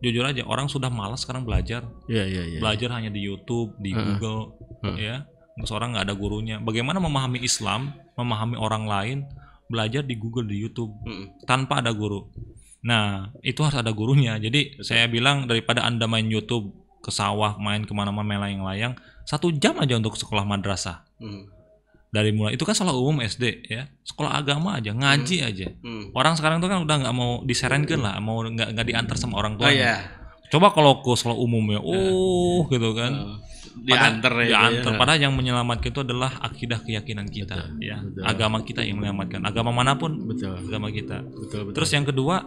Jujur aja, orang sudah malas sekarang belajar. Belajar hanya di YouTube, di Google, ya. Seorang nggak ada gurunya. Bagaimana memahami Islam, memahami orang lain, belajar di Google, di YouTube, tanpa ada guru. Nah, itu harus ada gurunya. Jadi saya bilang daripada Anda main YouTube ke sawah, main kemana-mana, main layang-layang, 1 jam aja untuk sekolah madrasah. Dari mulai itu kan sekolah umum SD ya, sekolah agama aja, ngaji aja. Orang sekarang tuh kan udah nggak mau disarankan lah, mau nggak diantar sama orang tua. Coba kalau ke sekolah umum ya, gitu kan. Diantar. Padahal yang menyelamatkan itu adalah akidah keyakinan kita. Betul. Agama kita yang menyelamatkan. Agama manapun, agama kita. Betul. Terus yang kedua,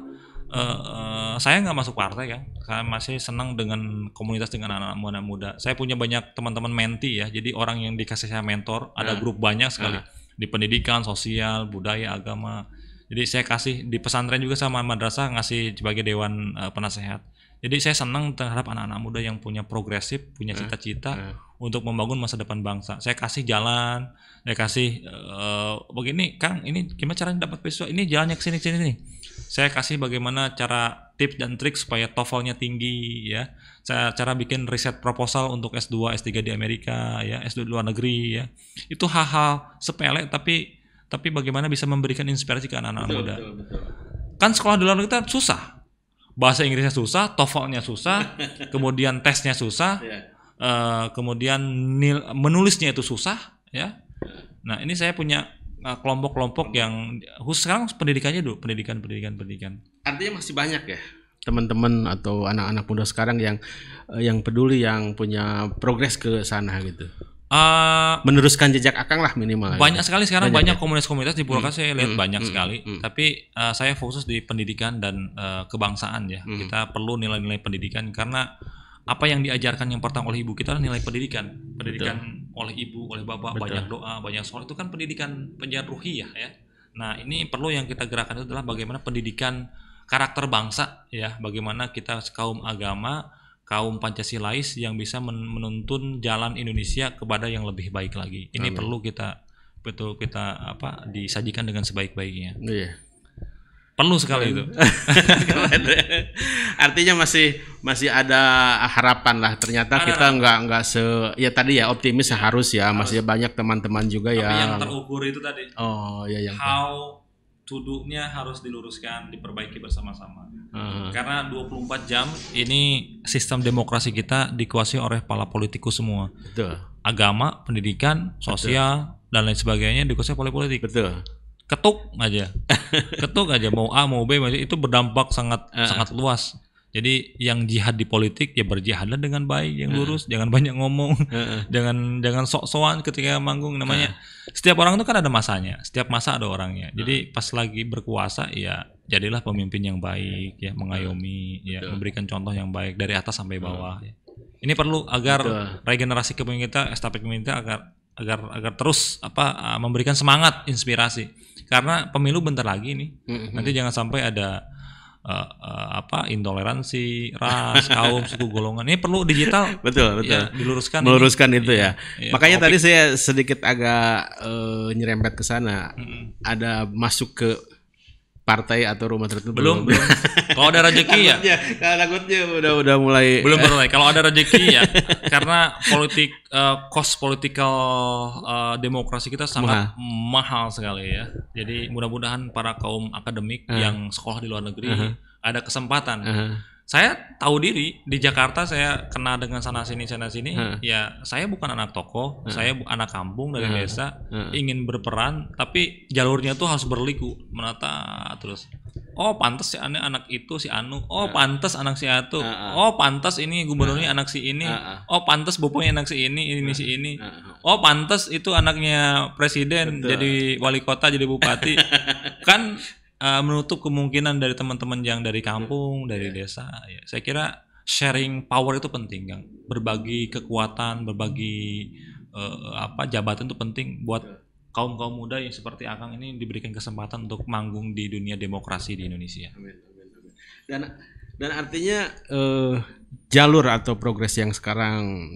saya nggak masuk partai kan. Saya masih senang dengan komunitas dengan anak-anak muda. Saya punya banyak teman-teman menti ya. Jadi orang yang dikasih saya mentor, ada grup banyak sekali di pendidikan, sosial, budaya, agama. Jadi saya kasih di pesantren juga sama madrasah ngasih sebagai dewan penasehat. Jadi saya senang terhadap anak-anak muda yang punya progresif, punya cita-cita untuk membangun masa depan bangsa. Saya kasih jalan, saya kasih begini, Kang, ini gimana caranya dapat beasiswa? Ini jalannya ke sini nih. Saya kasih bagaimana cara tips dan trik supaya TOEFL-nya tinggi ya. Cara bikin riset proposal untuk S2, S3 di Amerika ya, S2 di luar negeri ya. Itu hal-hal sepele tapi bagaimana bisa memberikan inspirasi ke anak-anak muda. Betul. Kan sekolah di luar negeri kita susah. Bahasa Inggrisnya susah, TOEFL-nya susah, kemudian tesnya susah. Kemudian menulisnya itu susah ya. Nah, ini saya punya kelompok-kelompok yang khusus sekarang pendidikannya dulu, pendidikan. Artinya masih banyak ya teman-teman atau anak-anak muda sekarang yang peduli, yang punya progres ke sana gitu. Meneruskan jejak Akang lah minimal. Banyak sekali sekarang, banyak komunitas-komunitas di Purwakarta saya lihat banyak sekali. Tapi saya fokus di pendidikan dan kebangsaan ya. Kita perlu nilai-nilai pendidikan karena apa yang diajarkan yang pertama oleh ibu kita adalah nilai pendidikan. Pendidikan oleh ibu, oleh bapak, banyak doa, banyak sholat, itu kan pendidikan ruhiyah ya. Nah, ini perlu yang kita gerakan itu adalah bagaimana pendidikan karakter bangsa ya, bagaimana kita kaum agama, kaum Pancasilais yang bisa menuntun jalan Indonesia kepada yang lebih baik lagi. Ini perlu kita disajikan dengan sebaik-baiknya. Iya. Perlu sekali itu. Artinya masih ada harapan lah. Ternyata kita nggak tadi ya optimis harus ya. Masih banyak teman-teman juga ya. Tapi yang terukur itu tadi. Oh ya, yang how to do-nya harus diluruskan, diperbaiki bersama-sama. Karena 24 jam ini sistem demokrasi kita dikuasai oleh para politikus semua. Betul. Agama, pendidikan, sosial dan lain sebagainya dikuasai oleh politik. Betul. Ketuk aja mau A mau B itu berdampak sangat luas. Jadi yang jihad di politik ya berjihadlah dengan baik, yang lurus, jangan banyak ngomong, jangan sok-sokan ketika manggung. Namanya setiap orang itu kan ada masanya, setiap masa ada orangnya. Jadi pas lagi berkuasa ya jadilah pemimpin yang baik ya, mengayomi ya, memberikan contoh yang baik dari atas sampai bawah ya. Ini perlu agar regenerasi kepemimpinan kita, estafet kepemimpinan agar terus memberikan semangat, inspirasi. Karena pemilu bentar lagi nih. Nanti jangan sampai ada intoleransi ras, kaum, suku, golongan. Ini perlu digital. Betul. Ya, meluruskan itu ya. Makanya tadi saya sedikit agak nyerempet ke sana. Ada masuk ke partai atau rumah tertentu belum. Kalau ada rezeki ya. Takutnya udah mulai. Belum mulai. Kalau ada rezeki ya, karena political demokrasi kita sangat mahal sekali ya. Jadi mudah-mudahan para kaum akademik yang sekolah di luar negeri ada kesempatan. Saya tahu diri di Jakarta, saya kena dengan sana sini ya. Saya bukan anak tokoh, saya anak kampung dari desa, ingin berperan, tapi jalurnya tuh harus berliku, menata terus. Oh pantas si anak itu si Anu, oh pantas anak si Atu, oh pantas ini gubernurnya anak si ini, oh pantas bupanya anak si ini si ini, oh pantas itu anaknya presiden. Betul. Jadi wali kota, jadi bupati. Kan menutup kemungkinan dari teman-teman yang dari kampung, dari desa. Ya, saya kira sharing power itu penting, Kang. Berbagi kekuatan, berbagi jabatan itu penting buat kaum-kaum muda yang seperti Akang ini diberikan kesempatan untuk manggung di dunia demokrasi di Indonesia. Amin. Dan artinya jalur atau progres yang sekarang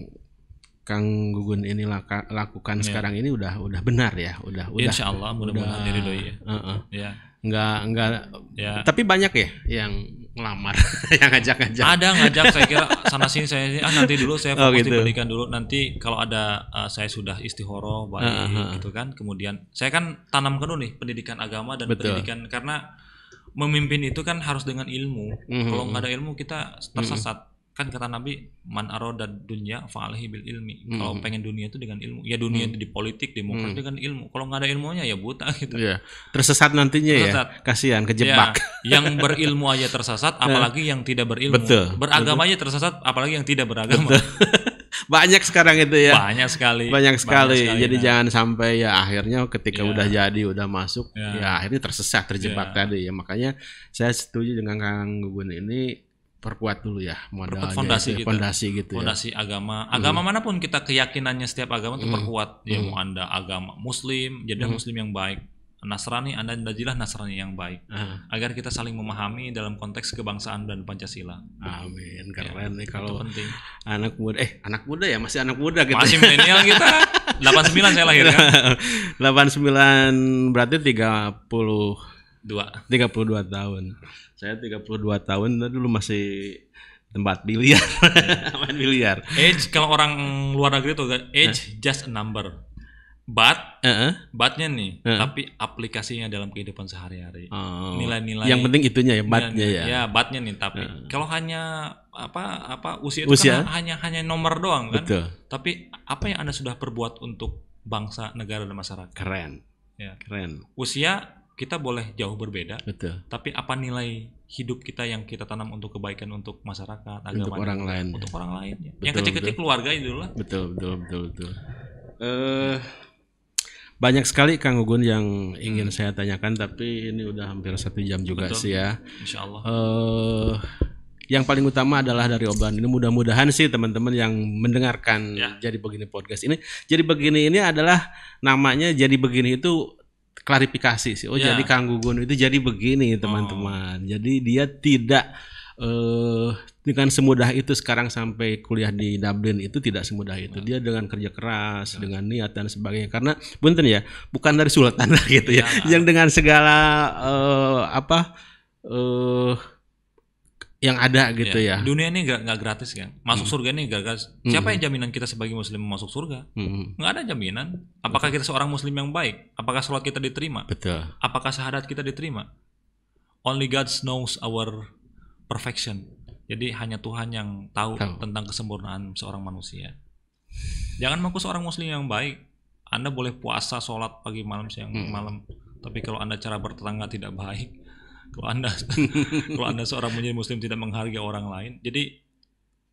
Kang Gugun ini lakukan sekarang ini udah benar ya, udah. Insya Allah mudah-mudahan diridhoi ya. Ya. Enggak ya. Tapi banyak ya yang ngelamar, yang ngajak-ngajak. Ada ngajak, saya kira sana sini nanti dulu saya fokus di pendidikan dulu, nanti kalau ada saya sudah istihoroh baik gitu kan. Kemudian saya kan tanamkan dulu nih pendidikan agama dan pendidikan, karena memimpin itu kan harus dengan ilmu. Kalau nggak ada ilmu kita tersesat. Kan kata Nabi, man aroda dunya fa'alaihi bil ilmi. Kalau pengen dunia itu dengan ilmu. Ya dunia itu di politik, demokrasi dengan ilmu. Kalau nggak ada ilmunya ya buta gitu. Iya. Tersesat nantinya ya. Kasihan, kejebak. Ya, yang berilmu aja tersesat, apalagi yang tidak berilmu. Betul. Beragama aja tersesat, apalagi yang tidak beragama. Banyak sekarang itu ya. Banyak sekali. Jadi jangan sampai ya akhirnya ketika udah jadi, udah masuk, ya akhirnya tersesat, terjebak tadi ya. Makanya saya setuju dengan Kang Gugun ini. Perkuat dulu ya modalnya, fondasi gitu ya. Fondasi agama manapun kita, keyakinannya setiap agama itu perkuat. Ya mau Anda agama Muslim, jadilah Muslim yang baik. Nasrani, Anda jadilah Nasrani yang baik. Agar kita saling memahami dalam konteks kebangsaan dan Pancasila. Amin. Keren nih kalau anak muda ya, masih anak muda gitu. Masih milenial kita. 89 saya lahir kan. 89 berarti 32 32 tahun. Saya 32 tahun dulu masih tempat biliar. Main biliar. Age kalau orang luar negeri tuh age just a number. But-nya nih, tapi aplikasinya dalam kehidupan sehari-hari. Nilai-nilai. Yang penting itunya ya, but-nya ya. Ya, but-nya nih, tapi kalau hanya usia itu kan hanya nomor doang kan. Betul. Tapi apa yang Anda sudah perbuat untuk bangsa, negara dan masyarakat? Keren. Ya. Keren. Usia kita boleh jauh berbeda. Betul. Tapi apa nilai hidup kita yang kita tanam untuk kebaikan untuk masyarakat, agama, untuk orang lain. Untuk orang lain. Yang kecil-kecil keluarga itu lah. Betul. Banyak sekali Kang Gugun yang ingin saya tanyakan, tapi ini udah hampir 1 jam juga. Betul. Sih ya. Insya Allah. Yang paling utama adalah dari obrolan ini, mudah-mudahan sih teman-teman yang mendengarkan Jadi Begini Podcast ini, Jadi Begini ini adalah namanya Jadi Begini itu klarifikasi sih. Jadi Kang Gugun itu jadi begini teman-teman. Jadi dia tidak dengan semudah itu sekarang sampai kuliah di Dublin itu tidak semudah itu. Dia dengan kerja keras, dengan niat dan sebagainya. Karena punten ya, bukan dari sultan lah gitu ya. Yang dengan segala yang ada gitu ya. Dunia ini nggak gratis kan. Masuk surga ini nggak gratis. Siapa yang jaminan kita sebagai muslim masuk surga? Nggak ada jaminan. Apakah kita seorang muslim yang baik? Apakah sholat kita diterima? Betul. Apakah syahadat kita diterima? Only God knows our perfection. Jadi hanya Tuhan yang tahu tentang kesempurnaan seorang manusia. Jangan mengaku seorang muslim yang baik. Anda boleh puasa, sholat pagi malam siang malam. Tapi kalau Anda cara bertetangga tidak baik, kalau Anda seorang muslim tidak menghargai orang lain. Jadi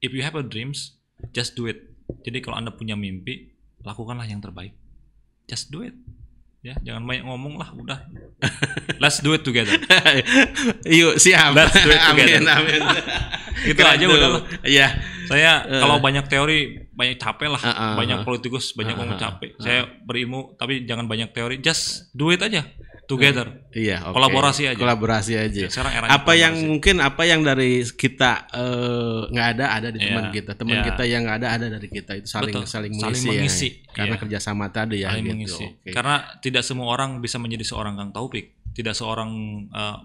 if you have a dreams, just do it. Jadi kalau Anda punya mimpi, lakukanlah yang terbaik. Just do it. Ya, jangan banyak ngomong lah, udah. Let's do it together. Yuk, siap. Let's do it together. Amin. Gitu aja udah lah. Iya. Saya kalau banyak teori, banyak capek lah. Banyak politikus, banyak ngomong capek. Saya berilmu, tapi jangan banyak teori. Just do it aja. Together. Iya, okay. Kolaborasi aja. Sekarang apa yang dari kita nggak ada di teman kita. Teman kita yang nggak ada dari kita. Itu saling mengisi. Karena kerjasama tadi ya. Saling mengisi. Okay. Karena tidak semua orang bisa menjadi seorang Kang Taufik. Tidak seorang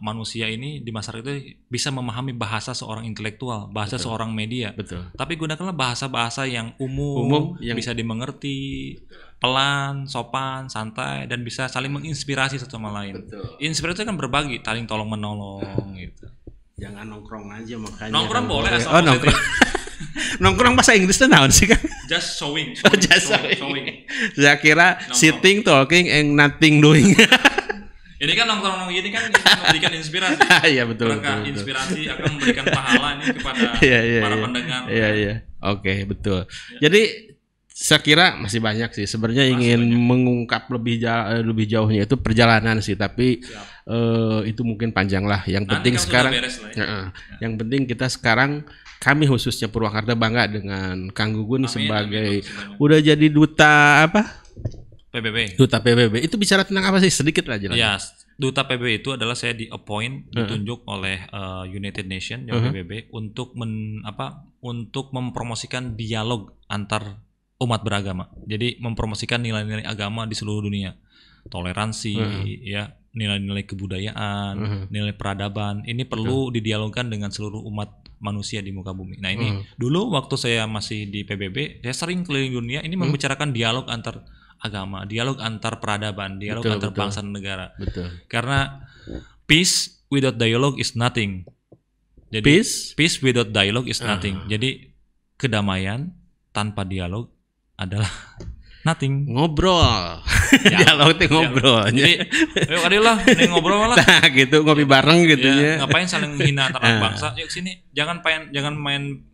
manusia ini di masyarakat itu bisa memahami bahasa seorang intelektual, bahasa seorang media. Betul. Tapi gunakanlah bahasa-bahasa yang umum yang bisa dimengerti, pelan, sopan, santai, dan bisa saling menginspirasi satu sama lain. Betul. Inspirasi kan berbagi, saling tolong menolong gitu. Jangan nongkrong aja makanya. Nongkrong boleh asal nongkrong. Nongkrong bahasa Inggris itu naon sih kan? Just showing. Saya kira sitting, talking, and nothing doing. Ini kan nongkrong gini kan memberikan inspirasi. Iya betul. Inspirasi akan memberikan pahala ini kepada para pendengar. Iya. Oke, betul. Jadi saya kira masih banyak sih. Sebenarnya ingin mengungkap lebih jauhnya itu perjalanan sih, tapi itu mungkin panjang lah. Yang penting sekarang, yang penting kita sekarang, kami khususnya Purwakarta bangga dengan Kang Gugun sebagai udah jadi duta apa? PBB. Duta PBB. Itu bicara tentang apa sih? Sedikit aja. Ya, duta PBB itu adalah saya ditunjuk oleh United Nations PBB untuk mempromosikan dialog antar umat beragama. Jadi mempromosikan nilai-nilai agama di seluruh dunia. Toleransi, ya, nilai-nilai kebudayaan, nilai peradaban. Ini perlu didialogkan dengan seluruh umat manusia di muka bumi. Nah, ini dulu waktu saya masih di PBB, saya sering keliling dunia ini membicarakan dialog antar agama, dialog antar peradaban, dialog antar bangsa dan negara. Betul. Karena peace without dialogue is nothing. Jadi peace without dialogue is nothing. Jadi kedamaian tanpa dialog adalah nothing. Ngobrol. Dialog itu ngobrol. Jadi ayo adilah ngobrol lah. Nah, gitu ngopi bareng gitu ya. Ngapain saling menghina antar bangsa? Yuk sini, jangan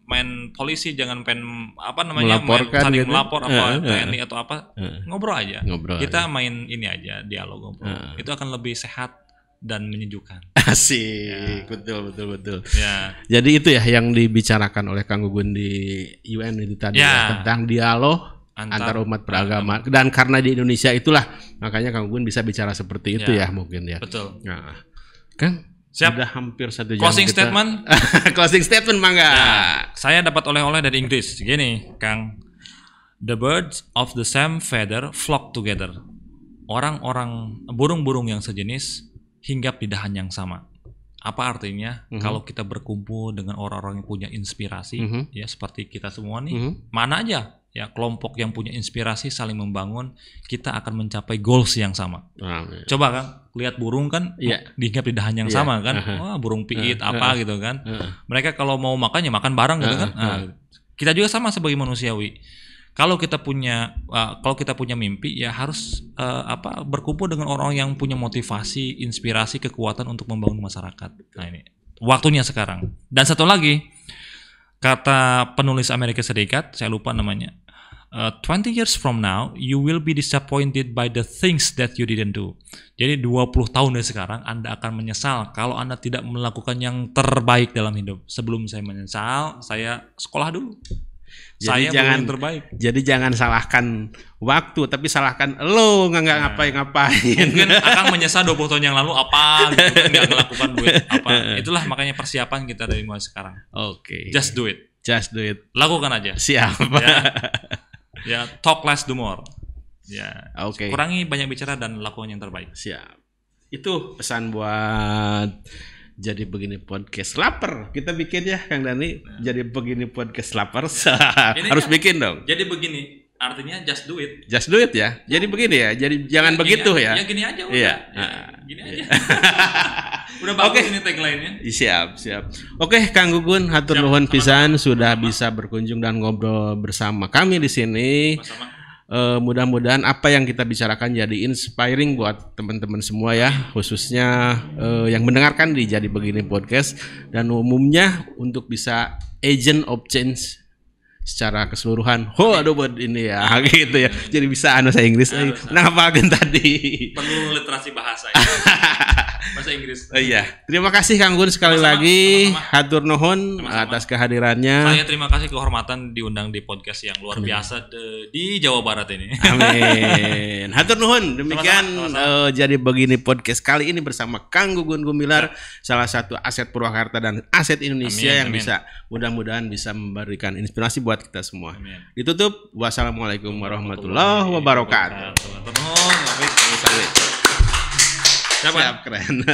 main polisi, jangan melaporkan saling gitu. melapor TNI atau apa. Ngobrol aja. Kita main ini aja, dialog ngobrol. Itu akan lebih sehat dan menyejukkan. Asik. Betul. Ya. Jadi itu ya yang dibicarakan oleh Kang Gugun di UN itu tadi tentang dialog antar umat beragama. Dan karena di Indonesia itulah makanya Kang Gugun bisa bicara seperti itu ya mungkin ya. Betul. Nah, Kang, siap. Sudah hampir 1 jam. Closing statement. Closing statement mangga. Nah, saya dapat oleh-oleh dari Inggris. Gini, Kang. The birds of the same feather flock together. Burung-burung yang sejenis hinggap di dahan yang sama. Apa artinya? Kalau kita berkumpul dengan orang-orang yang punya inspirasi, ya seperti kita semua nih, mana aja ya kelompok yang punya inspirasi saling membangun, kita akan mencapai goals yang sama. Coba kan, lihat burung kan, dihinggap di dahan yang sama kan, wah burung piit apa gitu kan. Mereka kalau mau makan ya makan bareng gitu kan. Nah, kita juga sama sebagai manusiawi. Kalau kita punya mimpi ya harus berkumpul dengan orang yang punya motivasi, inspirasi, kekuatan untuk membangun masyarakat. Nah ini waktunya sekarang. Dan satu lagi, kata penulis Amerika Serikat, saya lupa namanya, 20 years from now you will be disappointed by the things that you didn't do. Jadi 20 tahun dari sekarang Anda akan menyesal kalau Anda tidak melakukan yang terbaik dalam hidup. Sebelum saya menyesal, saya sekolah dulu. Jadi Jadi jangan salahkan waktu, tapi salahkan lo nggak ngapain. Mungkin akan menyesal 20 tahun yang lalu apa gitu kan, nggak melakukan duit apa. Itulah makanya persiapan kita dari mulai sekarang. Oke. Just do it. Lakukan aja. Siap. Ya, talk less do more. Ya. Oke. Kurangi banyak bicara dan lakukan yang terbaik. Siap. Itu pesan buat Jadi Begini Podcast lapar. Kita bikin ya Kang Dani. Jadi Begini Podcast lapar. Harus bikin dong. Jadi begini, artinya just do it. Just do it ya. Jadi begini ya. Jadi jangan begitu ya. Ya gini aja udah. Iya. Gini aja. Udah bagus ini tagline-nya. Siap. Oke, Kang Gugun, hatur nuhun pisan sudah bisa berkunjung dan ngobrol bersama kami di sini. Mudah-mudahan apa yang kita bicarakan jadi inspiring buat teman-teman semua ya, khususnya yang mendengarkan di Jadi Begini Podcast, dan umumnya untuk bisa agent of change secara keseluruhan. Buat ini ya, gitu ya. Jadi bisa saya Inggris. Kenapa kan tadi? Perlu literasi bahasa ya. Bahasa Inggris. Iya. Terima kasih Kang Gun sekali lagi. Hatur nuhun atas kehadirannya. Saya terima kasih kehormatan diundang di podcast yang luar biasa di Jawa Barat ini. Amin. Hatur nuhun. Demikian Jadi Begini Podcast kali ini bersama Kang Gugun Gumilar, salah satu aset Purwakarta dan aset Indonesia yang bisa mudah-mudahan bisa memberikan inspirasi buat kita semua. Amin. Ditutup. Wassalamualaikum warahmatullahi wabarakatuh. Siap, keren.